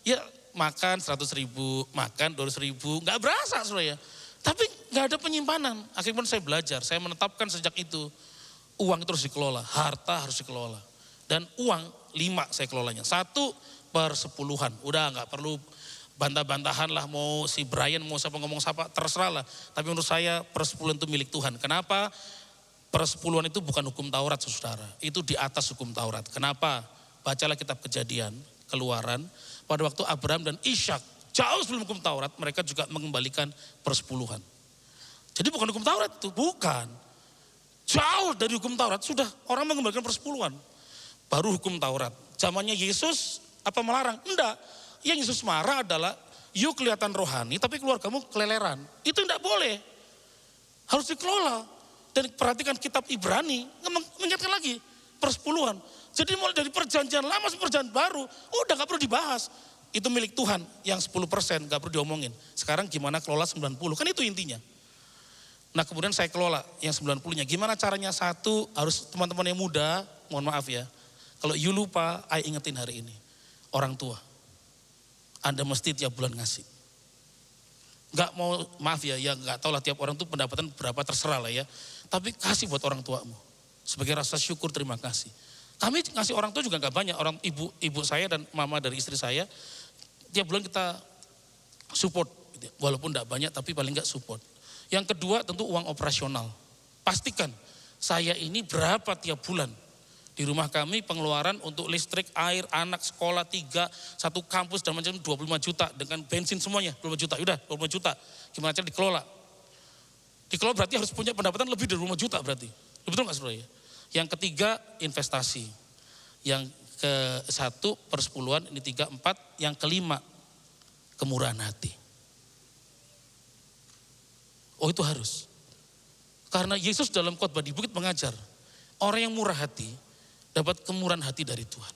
ya makan 100.000, makan 200.000. Gak berasa saudara ya. Tapi gak ada penyimpanan. Akhirnya saya belajar, saya menetapkan sejak itu. Uang itu harus dikelola, harta harus dikelola. Dan uang 5 saya kelolanya. 1/10. Udah gak perlu bantah-bantahan lah, mau si Brian, mau siapa ngomong siapa, terserah lah. Tapi menurut saya 1/10 itu milik Tuhan. Kenapa? 1/10 itu bukan hukum Taurat saudara. Itu di atas hukum Taurat. Kenapa? Bacalah kitab Kejadian, Keluaran. Pada waktu Abraham dan Ishak, jauh sebelum hukum Taurat, mereka juga mengembalikan 1/10. Jadi bukan hukum Taurat itu, bukan. Jauh dari hukum Taurat, sudah orang mengembalikan 1/10. Baru hukum Taurat. Zamannya Yesus, apa melarang? Enggak. Yang Yesus marah adalah, you kelihatan rohani tapi keluargamu keleleran. Itu enggak boleh. Harus dikelola. Dan perhatikan kitab Ibrani, mengingatkan lagi, 1/10. Jadi mulai dari perjanjian lama sampai perjanjian baru, udah gak perlu dibahas. Itu milik Tuhan, yang 10% gak perlu diomongin. Sekarang gimana kelola 90, kan itu intinya. Nah kemudian saya kelola yang 90-nya. Gimana caranya? Satu, harus teman-teman yang muda, mohon maaf ya. Kalau you lupa, saya ingetin hari ini. Orang tua. Anda mesti tiap bulan ngasih. Gak mau, maaf ya, gak tahu lah tiap orang tuh pendapatan berapa terserah lah ya. Tapi kasih buat orang tuamu. Sebagai rasa syukur, terima kasih. Kami ngasih orang tua juga gak banyak. Orang ibu saya dan mama dari istri saya, tiap bulan kita support. Walaupun gak banyak tapi paling gak support. Yang kedua tentu uang operasional. Pastikan saya ini berapa tiap bulan. Di rumah kami pengeluaran untuk listrik, air, anak, sekolah 3, satu kampus dan macam 25 juta. Dengan bensin semuanya 25 juta, udah 25 juta. Gimana cara dikelola? Dikelola berarti harus punya pendapatan lebih dari 25 juta berarti. Betul gak saudara ya? Yang ketiga investasi. Yang ke-1 1/10, ini 3, 4. Yang kelima kemurahan hati. Oh itu harus. Karena Yesus dalam khotbah di bukit mengajar. Orang yang murah hati dapat kemurahan hati dari Tuhan.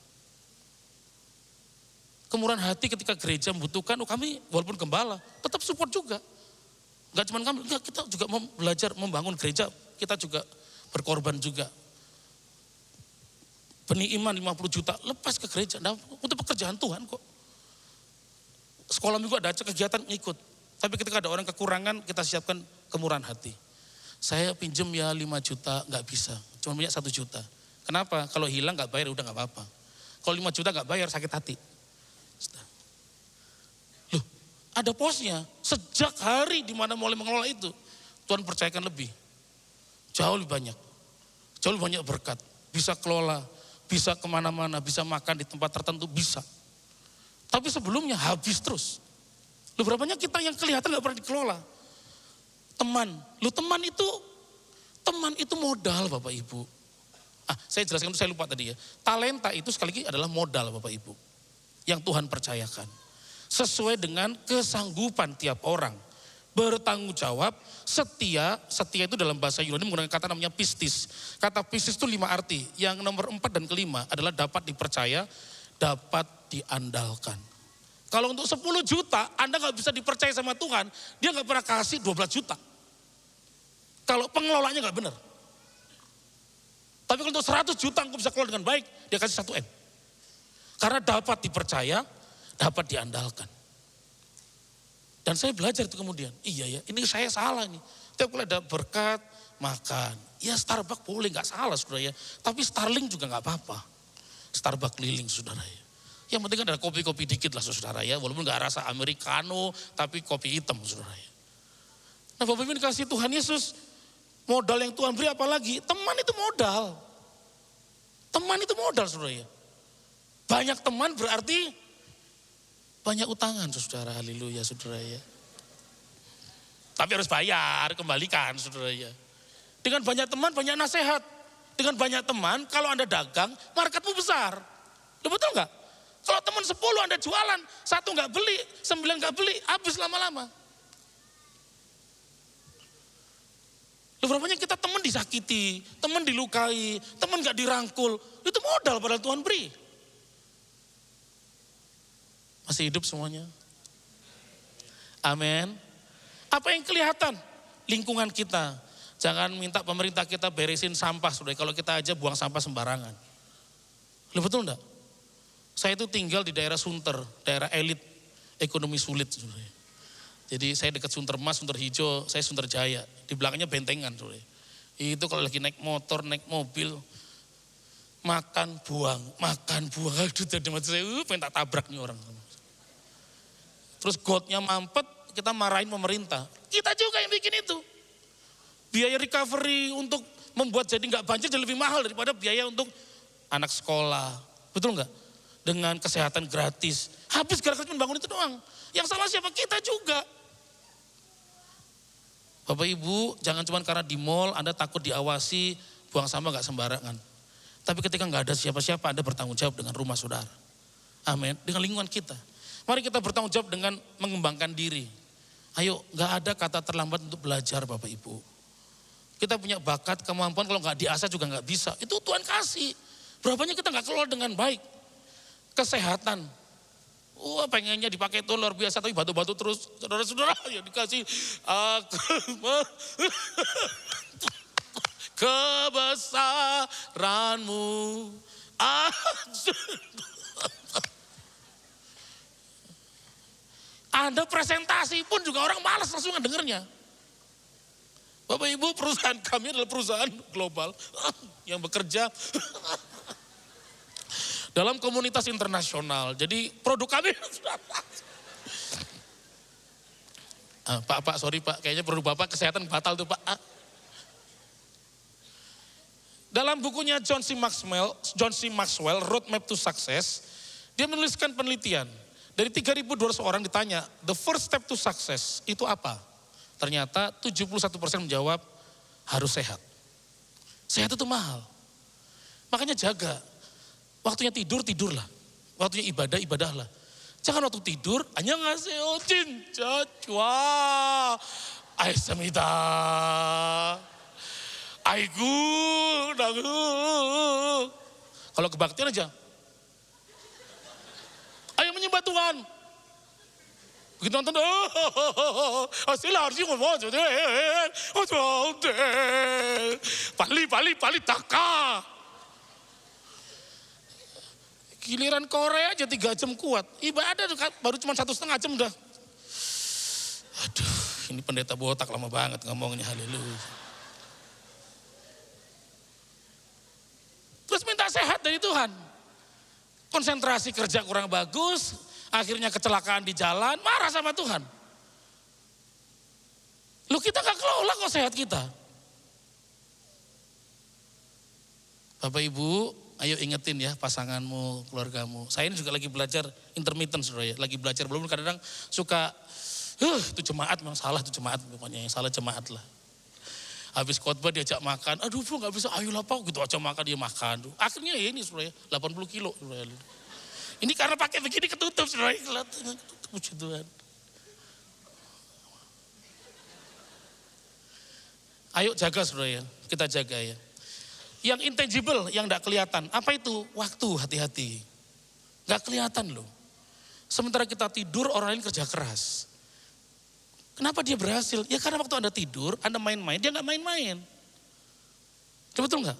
Kemurahan hati ketika gereja membutuhkan, kami walaupun gembala tetap support juga. Gak cuma kami, kita juga belajar membangun gereja, kita juga berkorban juga. Benih iman 50 juta lepas ke gereja, nah, untuk pekerjaan Tuhan kok. Sekolah minggu ada kegiatan ngikut, tapi ketika ada orang kekurangan kita siapkan kemurahan hati. Saya pinjem ya 5 juta, gak bisa, cuma punya 1 juta. Kenapa? Kalau hilang gak bayar udah gak apa-apa. Kalau 5 juta gak bayar sakit hati. Loh, ada posnya. Sejak hari dimana mulai mengelola itu, Tuhan percayakan lebih. Jauh lebih banyak. Jauh lebih banyak berkat. Bisa kelola, bisa kemana-mana, bisa makan di tempat tertentu, bisa. Tapi sebelumnya habis terus. Loh berapa banyak kita yang kelihatan gak pernah dikelola. Teman itu modal Bapak Ibu. Saya jelaskan itu, saya lupa tadi ya. Talenta itu sekali lagi adalah modal Bapak Ibu. Yang Tuhan percayakan. Sesuai dengan kesanggupan tiap orang. Bertanggung jawab, setia itu dalam bahasa Yunani menggunakan kata namanya pistis. Kata pistis itu 5 arti. Yang nomor 4 dan kelima adalah dapat dipercaya, dapat diandalkan. Kalau untuk 10 juta, Anda gak bisa dipercaya sama Tuhan, dia gak pernah kasih 12 juta. Kalau pengelolanya gak benar. Tapi kalau untuk 100 juta engkau bisa kelola dengan baik, dia kasih 1 M. Karena dapat dipercaya, dapat diandalkan. Dan saya belajar itu kemudian, iya ya ini saya salah nih. Tiap kali ada berkat, makan. Ya Starbucks boleh, gak salah saudara ya. Tapi Starling juga gak apa-apa. Starbucks keliling saudara ya. Yang penting ada kopi-kopi dikit lah saudara ya. Walaupun gak rasa Americano, tapi kopi hitam saudara ya. Nah Bapak Ibu dikasih Tuhan Yesus, modal yang Tuhan beri apalagi? Teman itu modal. Teman itu modal saudara ya. Banyak teman berarti banyak utangan saudara, haleluya saudara ya. Tapi harus bayar, kembalikan saudara ya. Dengan banyak teman banyak nasihat. Dengan banyak teman kalau Anda dagang marketmu besar. Betul nggak? Kalau teman 10 Anda jualan, 1 nggak beli, 9 nggak beli, habis lama-lama. Berapa banyak kita teman disakiti, teman dilukai, teman gak dirangkul. Itu modal padahal Tuhan beri. Masih hidup semuanya. Amin. Apa yang kelihatan? Lingkungan kita. Jangan minta pemerintah kita beresin sampah. Saudara. Kalau kita aja buang sampah sembarangan. Betul enggak? Saya itu tinggal di daerah Sunter, daerah elit, ekonomi sulit. Saudara. Jadi saya dekat Suntermas, Sunter Hijau, saya Sunter Jaya. Di belakangnya bentengan. Saudara. Itu kalau lagi naik motor, naik mobil, makan, buang. Aduh, jadi saya pengen tak tabrak nih orang. Terus gotnya mampet, kita marahin pemerintah. Kita juga yang bikin itu. Biaya recovery untuk membuat jadi nggak banjir jadi lebih mahal daripada biaya untuk anak sekolah. Betul nggak? Dengan kesehatan gratis. Habis gara-gara membangun itu doang. Yang salah siapa? Kita juga. Bapak Ibu, jangan cuma karena di mall Anda takut diawasi, buang sampah nggak sembarangan. Tapi ketika nggak ada siapa-siapa, Anda bertanggung jawab dengan rumah saudara. Amin. Dengan lingkungan kita. Mari kita bertanggung jawab dengan mengembangkan diri. Ayo, nggak ada kata terlambat untuk belajar Bapak Ibu. Kita punya bakat, kemampuan, kalau nggak diasah juga nggak bisa. Itu Tuhan kasih. Berapa banyak kita nggak kelola dengan baik. Kesehatan. Wah, pengennya dipakai itu luar biasa, tapi batu-batu terus. Saudara-saudara ya dikasih kebesaranmu. Anda presentasi pun juga orang malas langsung dengernya. Bapak Ibu, perusahaan kami adalah perusahaan global yang bekerja dalam komunitas internasional. Jadi produk kami Pak, sorry Pak, kayaknya produk Bapak kesehatan batal tuh Pak. Dalam bukunya John C. Maxwell, Roadmap to Success, dia menuliskan penelitian. Dari 3.200 orang ditanya, the first step to success itu apa? Ternyata 71% menjawab harus sehat. Sehat itu mahal. Makanya jaga. Waktunya tidur, tidurlah. Waktunya ibadah, ibadahlah. Jangan waktu tidur, hanya ngasih cinta, wah, aisamida, aigu, nagu. Kalau kebaktian aja, ayo menyembah Tuhan. Begitu nonton, pali, taka. Giliran Korea aja 3 jam kuat. Ibadah baru cuma 1,5 jam udah. Aduh, ini pendeta botak lama banget ngomongnya, haleluya. Terus minta sehat dari Tuhan. Konsentrasi kerja kurang bagus, akhirnya kecelakaan di jalan, marah sama Tuhan. Lu kita gak kelola kok sehat kita. Bapak Ibu, ayo ingetin ya pasanganmu, keluargamu. Saya ini juga lagi belajar intermittent saudara ya. Lagi belajar, belum kadang-kadang suka, itu jemaat memang salah, itu jemaat pokoknya yang salah jemaat lah. Habis khotbah diajak makan, aduh bro gak bisa, ayolah Pak, gitu aja makan, dia makan. Akhirnya ya ini saudara ya, 80 kilo saudara. Ini karena pakai begini ketutup saudara, ketutup, puji Tuhan. Ayo jaga saudara ya, kita jaga ya. Yang intangible, yang gak kelihatan, apa itu? Waktu, hati-hati. Gak kelihatan loh. Sementara kita tidur, orang lain kerja keras. Kenapa dia berhasil? Ya karena waktu Anda tidur, Anda main-main, dia gak main-main. Betul gak?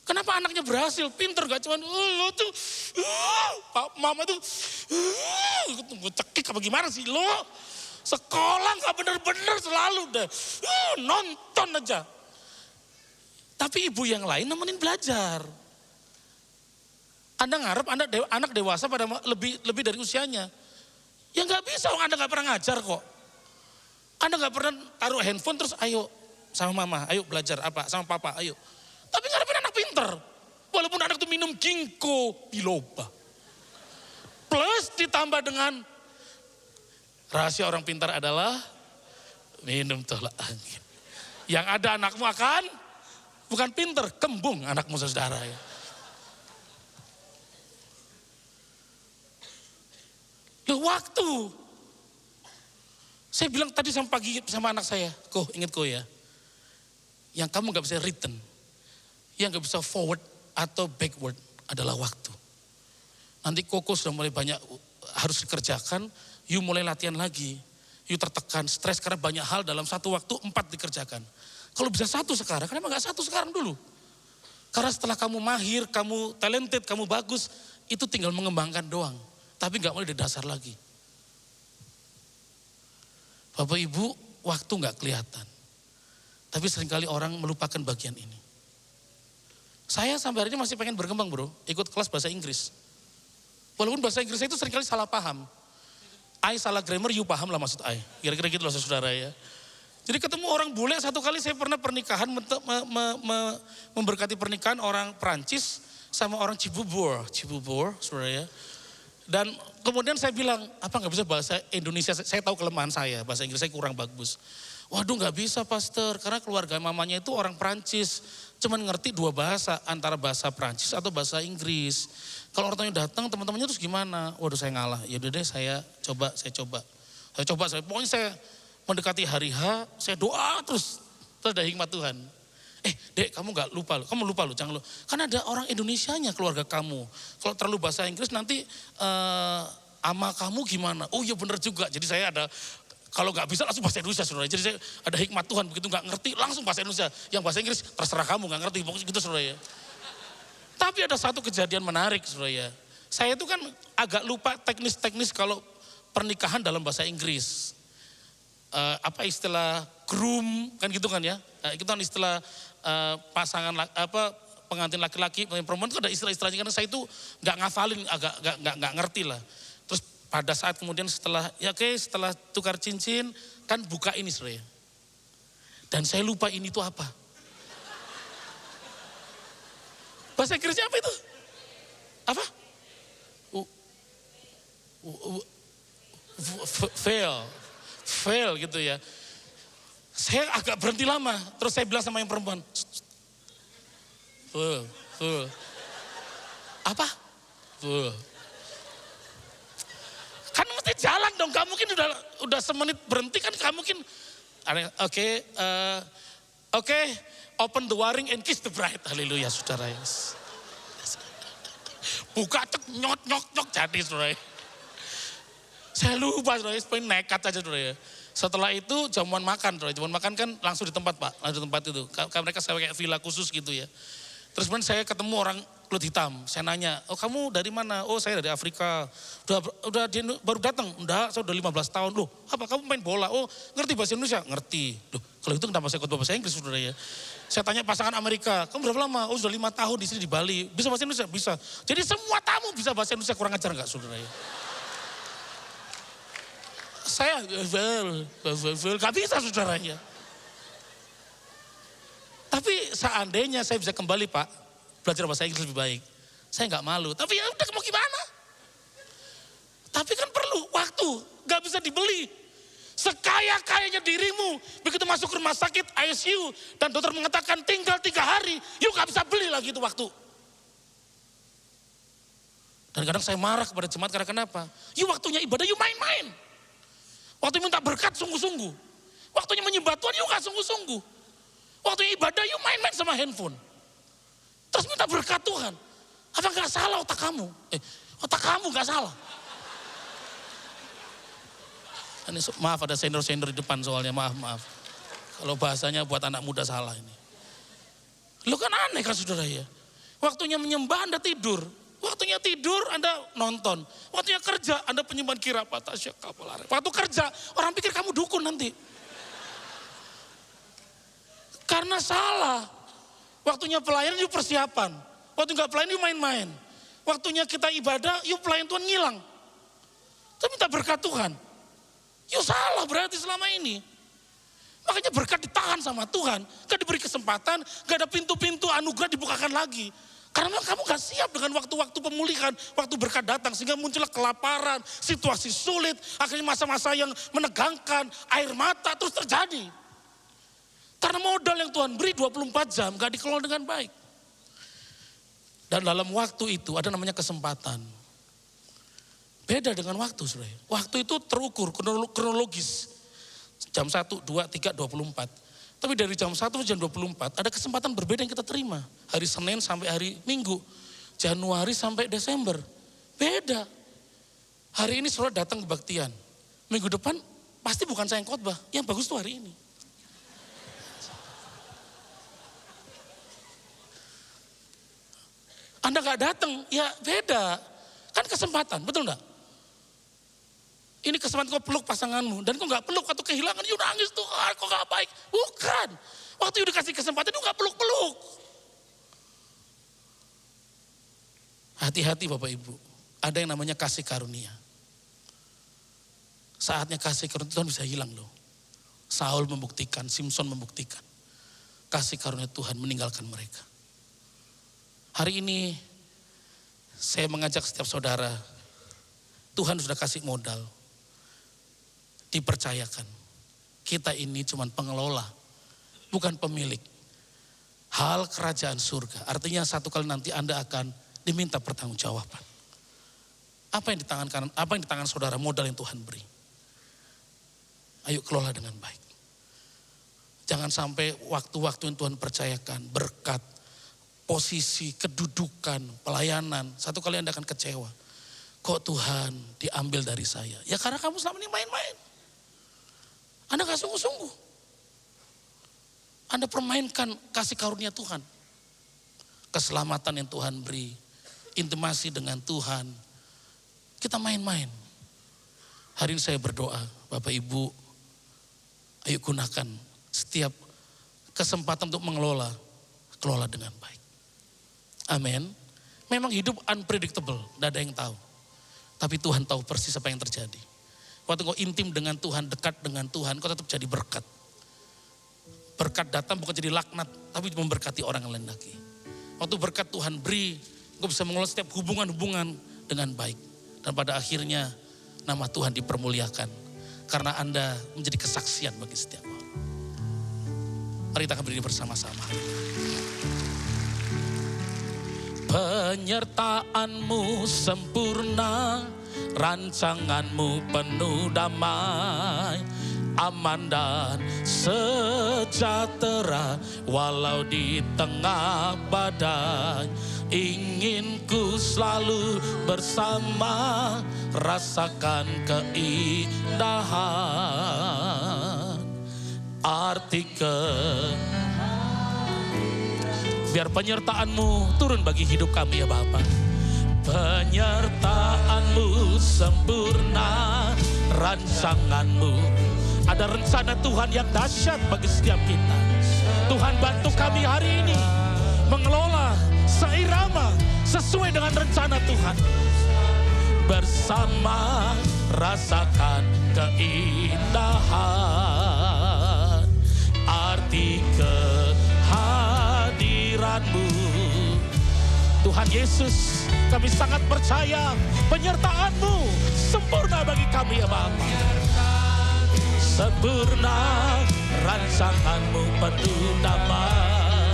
Kenapa anaknya berhasil? Pinter gak cuman, lo tuh, mama tuh, cekik apa gimana sih lo? Sekolah gak bener-bener selalu deh, nonton aja. Tapi ibu yang lain nemenin belajar. Anda ngarep anak dewasa pada lebih dari usianya. Ya gak bisa, Anda gak pernah ngajar kok. Anda gak pernah taruh handphone terus ayo sama mama, ayo belajar apa, sama papa, ayo. Tapi ngarepin anak pinter. Walaupun anak itu minum ginkgo biloba. Plus ditambah dengan rahasia orang pintar adalah minum tolak angin. Yang ada anakmu akan bukan pintar, kembung anakmu saudara ya. Loh, waktu. Saya bilang tadi sama pagi sama anak saya, ingat ya. Yang kamu gak bisa return, yang gak bisa forward atau backward adalah waktu. Nanti Koko sudah mulai banyak harus dikerjakan, you mulai latihan lagi. You tertekan, stres karena banyak hal dalam satu waktu 4 dikerjakan. Kalau bisa 1 sekarang, kenapa gak 1 sekarang dulu? Karena setelah kamu mahir, kamu talented, kamu bagus, itu tinggal mengembangkan doang. Tapi gak mulai dari dasar lagi. Bapak Ibu, waktu gak kelihatan. Tapi seringkali orang melupakan bagian ini. Saya sampai hari ini masih pengen berkembang bro, ikut kelas bahasa Inggris. Walaupun bahasa Inggris itu seringkali salah paham. I salah grammar, you paham lah maksud I. Kira-kira gitu loh saudara ya. Jadi ketemu orang bule, satu kali saya pernah pernikahan, memberkati pernikahan orang Perancis sama orang Cibubur, saudara ya. Dan kemudian saya bilang, apa gak bisa bahasa Indonesia, saya tahu kelemahan saya, bahasa Inggris saya kurang bagus. Waduh gak bisa pastor, karena keluarga mamanya itu orang Perancis. Cuman ngerti 2 bahasa, antara bahasa Perancis atau bahasa Inggris. Kalau orang tuanya datang, teman-temannya terus gimana? Waduh saya ngalah, yaudah deh saya coba. Pokoknya saya mendekati hari H, saya doa terus ada hikmat Tuhan. Dek kamu gak lupa loh, kamu lupa loh, jangan lupa. Kan ada orang Indonesianya keluarga kamu. Kalau terlalu bahasa Inggris nanti ama kamu gimana? Oh iya bener juga, jadi saya ada... Kalau nggak bisa langsung bahasa Indonesia saudara. Jadi saya ada hikmat Tuhan, begitu nggak ngerti langsung bahasa Indonesia. Yang bahasa Inggris terserah kamu nggak ngerti, pokoknya gitu saudara ya. Tapi ada satu kejadian menarik saudara ya. Saya itu kan agak lupa teknis-teknis kalau pernikahan dalam bahasa Inggris. Apa istilah groom kan gitu kan ya. Itu kan istilah pasangan pengantin laki-laki, perempuan itu ada istilah-istilahnya. Karena saya itu nggak ngafalin, agak nggak ngerti lah. Pada saat kemudian setelah tukar cincin, kan buka ini saudara. Dan saya lupa ini tuh apa. Bahasa Inggrisnya apa itu? Apa? Fail gitu ya. Saya agak berhenti lama, terus saya bilang sama yang perempuan. Apa? Kan mesti jalan dong, gak mungkin udah semenit berhenti kan gak mungkin. Oke, open the wiring and kiss the bride. Haleluya saudara. Buka cek nyok jadi saudara. Saya lupa saudara, pengen nekat aja saudara ya. Setelah itu jamuan makan saudara, jamuan makan kan langsung di tempat pak, langsung di tempat itu. Mereka saya kayak villa khusus gitu ya. Terus kemudian saya ketemu orang kulit hitam, saya nanya, oh kamu dari mana? Oh saya dari Afrika, udah baru datang? Enggak, saya udah 15 tahun. Loh apa kamu main bola? Oh ngerti bahasa Indonesia? Ngerti. Loh kalau itu kenapa saya ikut bahasa Inggris saudara ya? Saya tanya pasangan Amerika, kamu berapa lama? Oh sudah 5 tahun di sini di Bali, bisa bahasa Indonesia? Bisa. Jadi semua tamu bisa bahasa Indonesia, kurang ajar enggak saudara ya? Saya, gak bisa saudara ya. Tapi seandainya saya bisa kembali pak, belajar bahasa Inggris lebih baik. Saya gak malu, tapi ya udah mau gimana. Tapi kan perlu waktu, gak bisa dibeli. Sekaya-kayanya dirimu, begitu masuk rumah sakit ICU, dan dokter mengatakan tinggal 3 hari, yuk gak bisa beli lagi itu waktu. Dan kadang saya marah kepada jemaat karena kenapa? Yuk waktunya ibadah, yuk main-main. Waktu minta berkat sungguh-sungguh. Waktunya menyembah Tuhan, yuk gak sungguh-sungguh. Waktu ibadah yuk main-main sama handphone. Terus minta berkat Tuhan. Apa gak salah otak kamu? Otak kamu gak salah. Ini, maaf ada senior-senior di depan soalnya, maaf. Kalau bahasanya buat anak muda salah ini. Lu kan aneh kan saudara ya. Waktunya menyembah Anda tidur. Waktunya tidur Anda nonton. Waktunya kerja Anda penyembahan kirapat. Waktu kerja orang pikir kamu dukun nanti. Karena salah. Waktunya pelayanan yuk persiapan. Waktu gak pelayan yuk main-main. Waktunya kita ibadah yuk pelayan Tuhan ngilang. Tapi minta berkat Tuhan. Yuk salah berarti selama ini. Makanya berkat ditahan sama Tuhan. Gak diberi kesempatan, gak ada pintu-pintu anugerah dibukakan lagi. Karena kamu gak siap dengan waktu-waktu pemulihan, waktu berkat datang. Sehingga muncullah kelaparan, situasi sulit, akhirnya masa-masa yang menegangkan, air mata terus terjadi. Karena modal yang Tuhan beri 24 jam gak dikelola dengan baik. Dan dalam waktu itu ada namanya kesempatan. Beda dengan waktu saudara. Waktu itu terukur kronologis. Jam 1, 2, 3, 24. Tapi dari jam 1 sampai jam 24 ada kesempatan berbeda yang kita terima. Hari Senin sampai hari Minggu. Januari sampai Desember. Beda. Hari ini saudara datang kebaktian. Minggu depan pasti bukan saya yang khotbah. Yang bagus tuh hari ini. Anda gak datang, ya beda. Kan kesempatan, betul gak? Ini kesempatan kau peluk pasanganmu. Dan kau gak peluk atau kehilangan, you nangis Tuhan, kau gak baik. Bukan. Waktu you dikasih kesempatan, you gak peluk-peluk. Hati-hati Bapak Ibu. Ada yang namanya kasih karunia. Saatnya kasih karunia Tuhan bisa hilang loh. Saul membuktikan, Simpson membuktikan. Kasih karunia Tuhan meninggalkan mereka. Hari ini saya mengajak setiap saudara, Tuhan sudah kasih modal. Dipercayakan. Kita ini cuma pengelola, bukan pemilik. Hal kerajaan surga. Artinya satu kali nanti Anda akan diminta pertanggungjawaban. Apa yang di tangan kanan, apa yang di tangan saudara, modal yang Tuhan beri. Ayo kelola dengan baik. Jangan sampai waktu-waktu yang Tuhan percayakan, berkat, posisi, kedudukan, pelayanan, satu kali Anda akan kecewa. Kok Tuhan diambil dari saya? Ya karena kamu selama ini main-main. Anda gak sungguh-sungguh. Anda permainkan kasih karunia Tuhan. Keselamatan yang Tuhan beri. Intimasi dengan Tuhan. Kita main-main. Hari ini saya berdoa, Bapak Ibu, ayo gunakan setiap kesempatan untuk mengelola. Kelola dengan baik. Amin. Memang hidup unpredictable, tidak ada yang tahu. Tapi Tuhan tahu persis apa yang terjadi. Waktu kau intim dengan Tuhan, dekat dengan Tuhan, kau tetap jadi berkat. Berkat datang bukan jadi laknat, tapi memberkati orang lain lagi. Waktu berkat Tuhan beri, kau bisa mengelola setiap hubungan-hubungan dengan baik. Dan pada akhirnya nama Tuhan dipermuliakan. Karena Anda menjadi kesaksian bagi setiap orang. Mari kita berdiri bersama-sama. Penyertaanmu sempurna, rancanganmu penuh damai, aman dan sejahtera walau di tengah badai. Ingin ku selalu bersama, rasakan keindahan. Arti biar penyertaanmu turun bagi hidup kami ya Bapa. Penyertaanmu sempurna, rancanganmu. Ada rencana Tuhan yang dahsyat bagi setiap kita. Tuhan bantu kami hari ini mengelola seirama sesuai dengan rencana Tuhan. Bersama rasakan keindahan. Arti kehadiranmu Tuhan Yesus, kami sangat percaya penyertaan-Mu sempurna bagi kami ya Bapa. Sempurna rancangan-Mu penuh damai,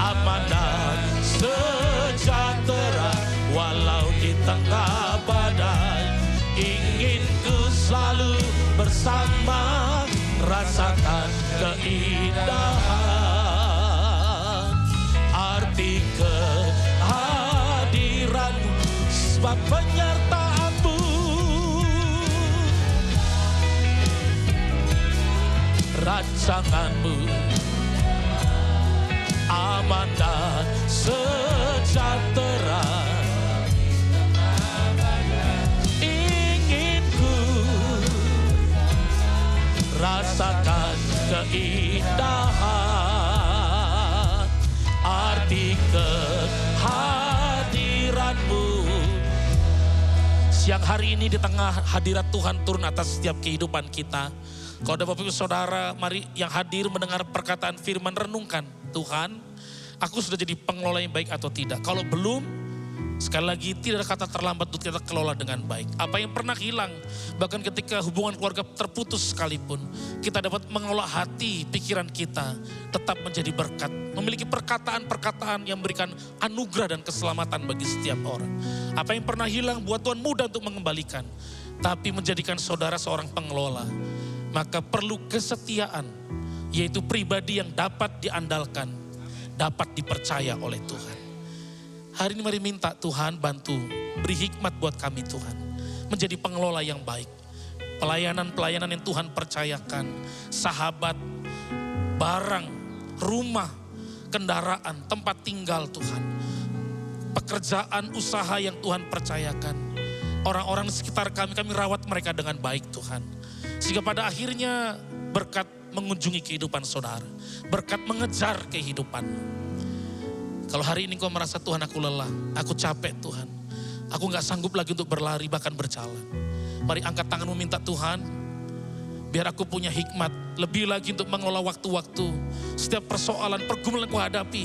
aman dan sejahtera walau di tengah badai. Ingin ku selalu bersama, rasakan keindahan. Arti kehadiran-Mu sebab penyertaan-Mu. Rancangan-Mu aman dan sejahtera. Ingin ku rasakan keindahan. Arti kehadiran-Mu. Siang hari ini di tengah hadirat Tuhan turun atas setiap kehidupan kita. Kalau ada Bapak Ibu Saudara, mari yang hadir mendengar perkataan firman, renungkan. Tuhan, aku sudah jadi pengelola yang baik atau tidak. Kalau belum, sekali lagi tidak ada kata terlambat untuk kita kelola dengan baik. Apa yang pernah hilang, bahkan ketika hubungan keluarga terputus sekalipun, kita dapat mengelola hati, pikiran kita tetap menjadi berkat. Memiliki perkataan-perkataan yang memberikan anugerah dan keselamatan bagi setiap orang. Apa yang pernah hilang buat Tuhan mudah untuk mengembalikan. Tapi menjadikan saudara seorang pengelola, maka perlu kesetiaan, yaitu pribadi yang dapat diandalkan, dapat dipercaya oleh Tuhan. Hari ini mari minta Tuhan bantu, beri hikmat buat kami Tuhan. Menjadi pengelola yang baik. Pelayanan-pelayanan yang Tuhan percayakan. Sahabat, barang, rumah, kendaraan, tempat tinggal Tuhan. Pekerjaan, usaha yang Tuhan percayakan. Orang-orang di sekitar kami rawat mereka dengan baik Tuhan. Sehingga pada akhirnya berkat mengunjungi kehidupan saudara. Berkat mengejar kehidupan. Kalau hari ini kau merasa Tuhan aku lelah, aku capek Tuhan. Aku gak sanggup lagi untuk berlari bahkan berjalan. Mari angkat tanganmu minta Tuhan, biar aku punya hikmat lebih lagi untuk mengelola waktu-waktu. Setiap persoalan, pergumulan aku hadapi.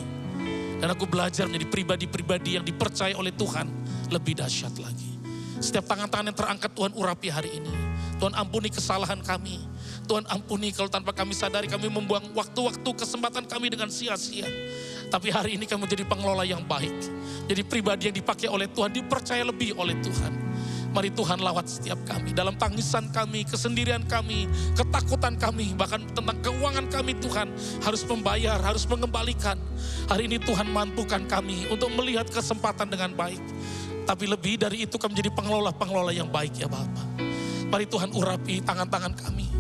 Dan aku belajar menjadi pribadi-pribadi yang dipercaya oleh Tuhan lebih dahsyat lagi. Setiap tangan-tangan yang terangkat Tuhan urapi hari ini. Tuhan ampuni kesalahan kami. Tuhan ampuni kalau tanpa kami sadari kami membuang waktu-waktu kesempatan kami dengan sia-sia. Tapi hari ini kami menjadi pengelola yang baik. Jadi pribadi yang dipakai oleh Tuhan, dipercaya lebih oleh Tuhan. Mari Tuhan lawat setiap kami. Dalam tangisan kami, kesendirian kami, ketakutan kami. Bahkan tentang keuangan kami Tuhan. Harus membayar, harus mengembalikan. Hari ini Tuhan mampukan kami untuk melihat kesempatan dengan baik. Tapi lebih dari itu kami menjadi pengelola-pengelola yang baik ya Bapa. Mari Tuhan urapi tangan-tangan kami.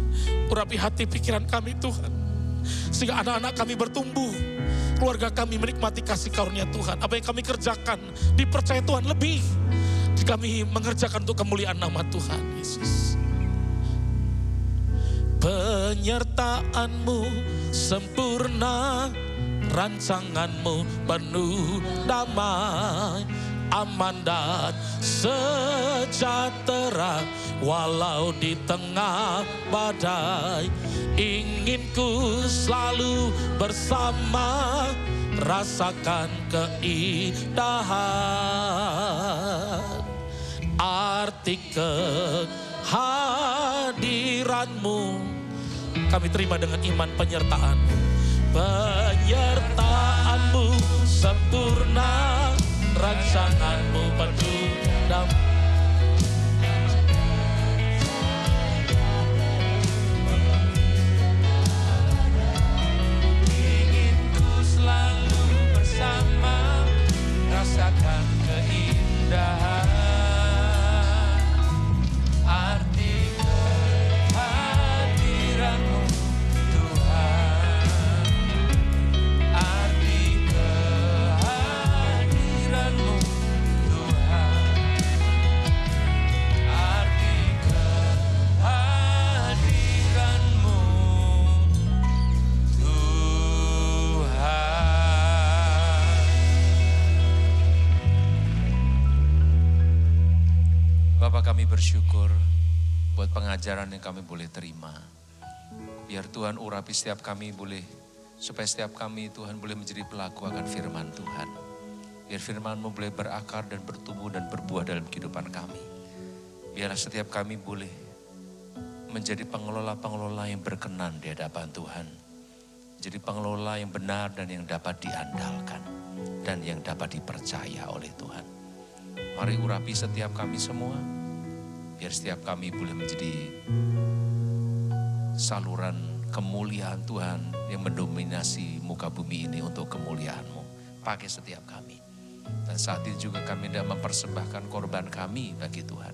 Urapi hati pikiran kami Tuhan. Sehingga anak-anak kami bertumbuh. Keluarga kami menikmati kasih karunia Tuhan. Apa yang kami kerjakan dipercaya Tuhan lebih. Kami mengerjakan untuk kemuliaan nama Tuhan Yesus. Penyertaan-Mu sempurna, rancangan-Mu penuh damai, aman dan sejahtera walau di tengah badai. Ingin ku selalu bersama, rasakan keindahan. Arti kehadiran-Mu kami terima dengan iman penyertaan-Mu. Penyertaan-Mu sempurna, rancangan-Mu penuh damai. Ingin ku selalu bersama, rasakan keindahan. Arti kehadiran-Mu Tuhan. Arti kehadiran-Mu Tuhan. Arti kehadiran-Mu Tuhan. Bapak, kami bersyukur buat pengajaran yang kami boleh terima. Biar Tuhan urapi setiap kami boleh, supaya setiap kami Tuhan boleh menjadi pelaku akan firman Tuhan. Biar firman-Mu boleh berakar dan bertumbuh dan berbuah dalam kehidupan kami. Biar setiap kami boleh menjadi pengelola-pengelola yang berkenan di hadapan Tuhan. Jadi pengelola yang benar dan yang dapat diandalkan. Dan yang dapat dipercaya oleh Tuhan. Mari urapi setiap kami semua. Biar setiap kami boleh menjadi saluran kemuliaan Tuhan yang mendominasi muka bumi ini untuk kemuliaan-Mu. Pakai setiap kami. Dan saat ini juga kami hendak mempersembahkan korban kami bagi Tuhan.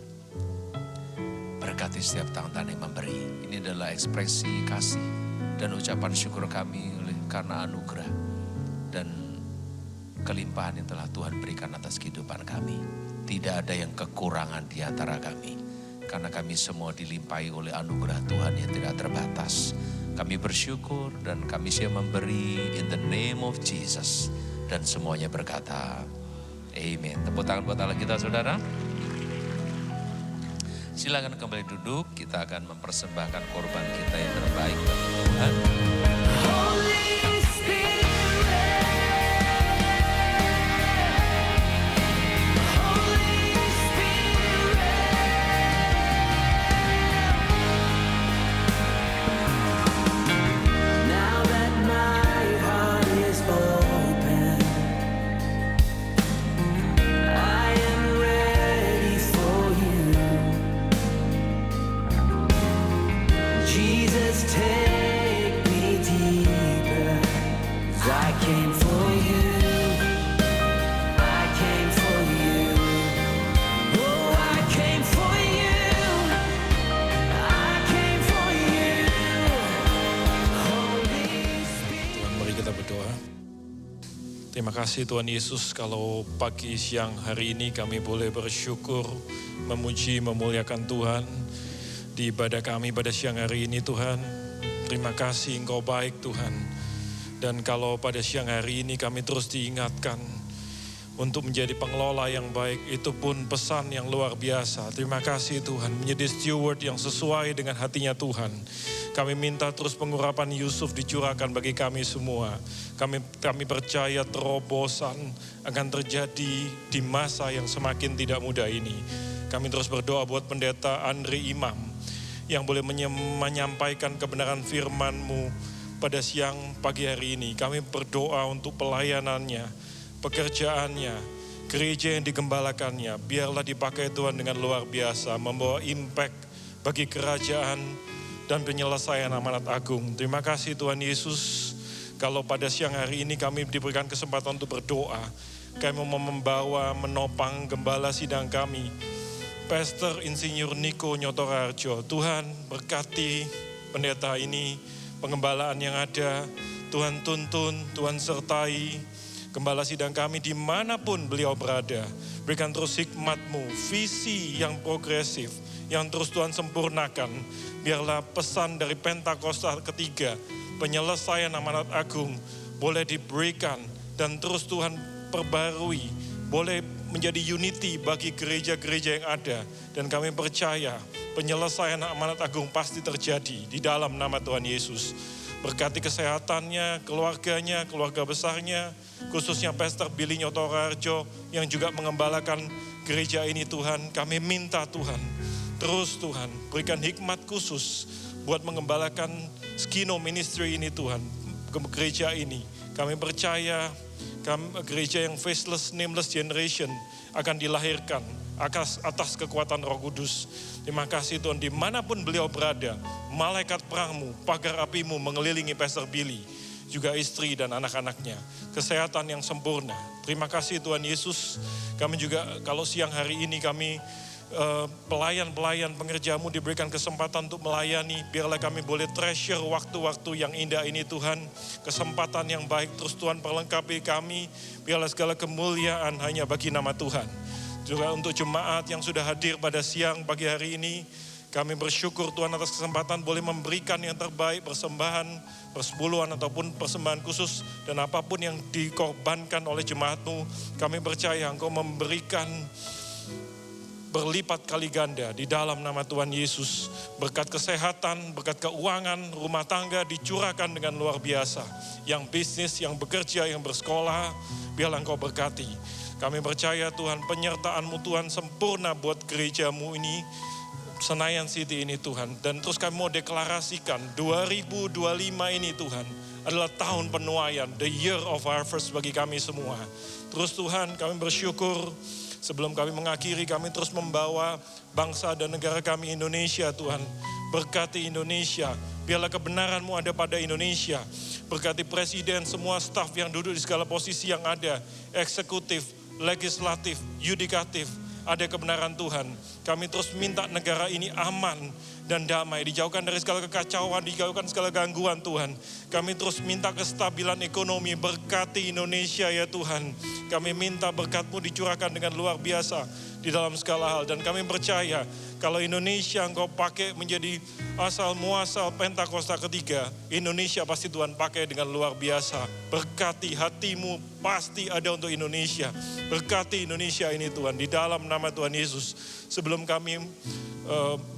Berkati setiap tangan yang memberi. Ini adalah ekspresi kasih dan ucapan syukur kami karena anugerah dan kelimpahan yang telah Tuhan berikan atas kehidupan kami. Tidak ada yang kekurangan di antara kami. Karena kami semua dilimpahi oleh anugerah Tuhan yang tidak terbatas. Kami bersyukur dan kami siap memberi in the name of Jesus. Dan semuanya berkata, amen. Tepuk tangan buat Allah kita saudara. Silakan kembali duduk, kita akan mempersembahkan korban kita yang terbaik bagi Tuhan. Holy Spirit, Jesus, take me deeper. 'Cause I came for you. I came for you. Oh, I came for you. I came for you. Holy Spirit. Tuhan, mari kita berdoa. Terima kasih Tuhan Yesus, kalau pagi siang hari ini kami boleh bersyukur, memuji, memuliakan Tuhan di ibadah kami pada siang hari ini Tuhan. Terima kasih Engkau baik Tuhan. Dan kalau pada siang hari ini kami terus diingatkan untuk menjadi pengelola yang baik, itu pun pesan yang luar biasa. Terima kasih Tuhan, menjadi steward yang sesuai dengan hatinya Tuhan. Kami minta terus pengurapan Yusuf dicurahkan bagi kami semua. Kami percaya terobosan akan terjadi di masa yang semakin tidak mudah ini. Kami terus berdoa buat pendeta Andre Imam yang boleh menyampaikan kebenaran firman-Mu pada siang pagi hari ini. Kami berdoa untuk pelayanannya, pekerjaannya, gereja yang digembalakannya. Biarlah dipakai Tuhan dengan luar biasa, membawa impact bagi kerajaan dan penyelesaian amanat agung. Terima kasih Tuhan Yesus, kalau pada siang hari ini kami diberikan kesempatan untuk berdoa. Kami mau membawa, menopang gembala sidang kami, Pastor Insinyur Niko Nyotorarjo. Tuhan berkati pendeta ini, pengembalaan yang ada. Tuhan tuntun, Tuhan sertai gembala sidang kami dimanapun beliau berada. Berikan terus hikmat-Mu, visi yang progresif, yang terus Tuhan sempurnakan. Biarlah pesan dari Pentakosta ketiga, penyelesaian amanat agung, boleh diberikan dan terus Tuhan perbarui, boleh menjadi unity bagi gereja-gereja yang ada. Dan kami percaya penyelesaian amanat agung pasti terjadi di dalam nama Tuhan Yesus. Berkati kesehatannya, keluarganya, keluarga besarnya, khususnya Pastor Billy Nyotorarjo yang juga mengembalakan gereja ini Tuhan. Kami minta Tuhan, terus Tuhan berikan hikmat khusus buat mengembalakan Skino Ministry ini Tuhan, gereja ini. Kami percaya gereja yang faceless, nameless generation akan dilahirkan atas kekuatan Roh Kudus. Terima kasih Tuhan, dimanapun beliau berada, malaikat perang-Mu, pagar api-Mu mengelilingi Pastor Billy, juga istri dan anak-anaknya. Kesehatan yang sempurna. Terima kasih Tuhan Yesus. Kami juga kalau siang hari ini kami pelayan-pelayan pengerja-Mu diberikan kesempatan untuk melayani. Biarlah kami boleh treasure waktu-waktu yang indah ini Tuhan. Kesempatan yang baik terus Tuhan perlengkapi kami. Biarlah segala kemuliaan hanya bagi nama Tuhan. Juga untuk jemaat yang sudah hadir pada siang pagi hari ini, kami bersyukur Tuhan atas kesempatan boleh memberikan yang terbaik, persembahan, persepuluhan ataupun persembahan khusus. Dan apapun yang dikorbankan oleh jemaat-Mu, kami percaya Engkau memberikan berlipat kali ganda di dalam nama Tuhan Yesus. Berkat kesehatan, berkat keuangan, rumah tangga dicurahkan dengan luar biasa. Yang bisnis, yang bekerja, yang bersekolah, biarlah Engkau berkati. Kami percaya Tuhan, penyertaan-Mu Tuhan sempurna buat gereja-Mu ini, Senayan City ini Tuhan. Dan terus kami mau deklarasikan 2025 ini Tuhan adalah tahun penuaian, the year of harvest bagi kami semua. Terus Tuhan, kami bersyukur. Sebelum kami mengakhiri, kami terus membawa bangsa dan negara kami Indonesia Tuhan. Berkati Indonesia, biarlah kebenaran-Mu ada pada Indonesia. Berkati presiden, semua staf yang duduk di segala posisi yang ada. Eksekutif, legislatif, yudikatif, ada kebenaran Tuhan. Kami terus minta negara ini aman dan damai, dijauhkan dari segala kekacauan, dijauhkan segala gangguan Tuhan. Kami terus minta kestabilan ekonomi, berkati Indonesia ya Tuhan. Kami minta berkat-Mu dicurahkan dengan luar biasa di dalam segala hal. Dan kami percaya kalau Indonesia Engkau pakai menjadi asal muasal Pentakosta ketiga, Indonesia pasti Tuhan pakai dengan luar biasa. Berkati hati-Mu pasti ada untuk Indonesia. Berkati Indonesia ini Tuhan, di dalam nama Tuhan Yesus. Sebelum kami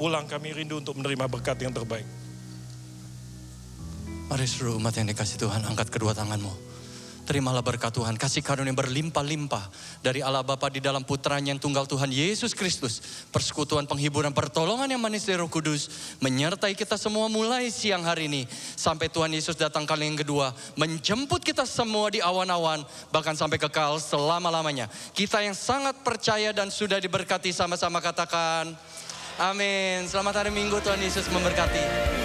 pulang, kami rindu untuk menerima berkat yang terbaik. Mari seluruh umat yang dikasih Tuhan, angkat kedua tanganmu. Terimalah berkat Tuhan, kasih karunia berlimpah-limpah dari Allah Bapa di dalam Putranya yang tunggal Tuhan Yesus Kristus. Persekutuan penghiburan pertolongan yang manis dari Roh Kudus menyertai kita semua mulai siang hari ini. Sampai Tuhan Yesus datang kali yang kedua, menjemput kita semua di awan-awan, bahkan sampai kekal selama-lamanya. Kita yang sangat percaya dan sudah diberkati sama-sama katakan, amin. Selamat hari Minggu, Tuhan Yesus memberkati.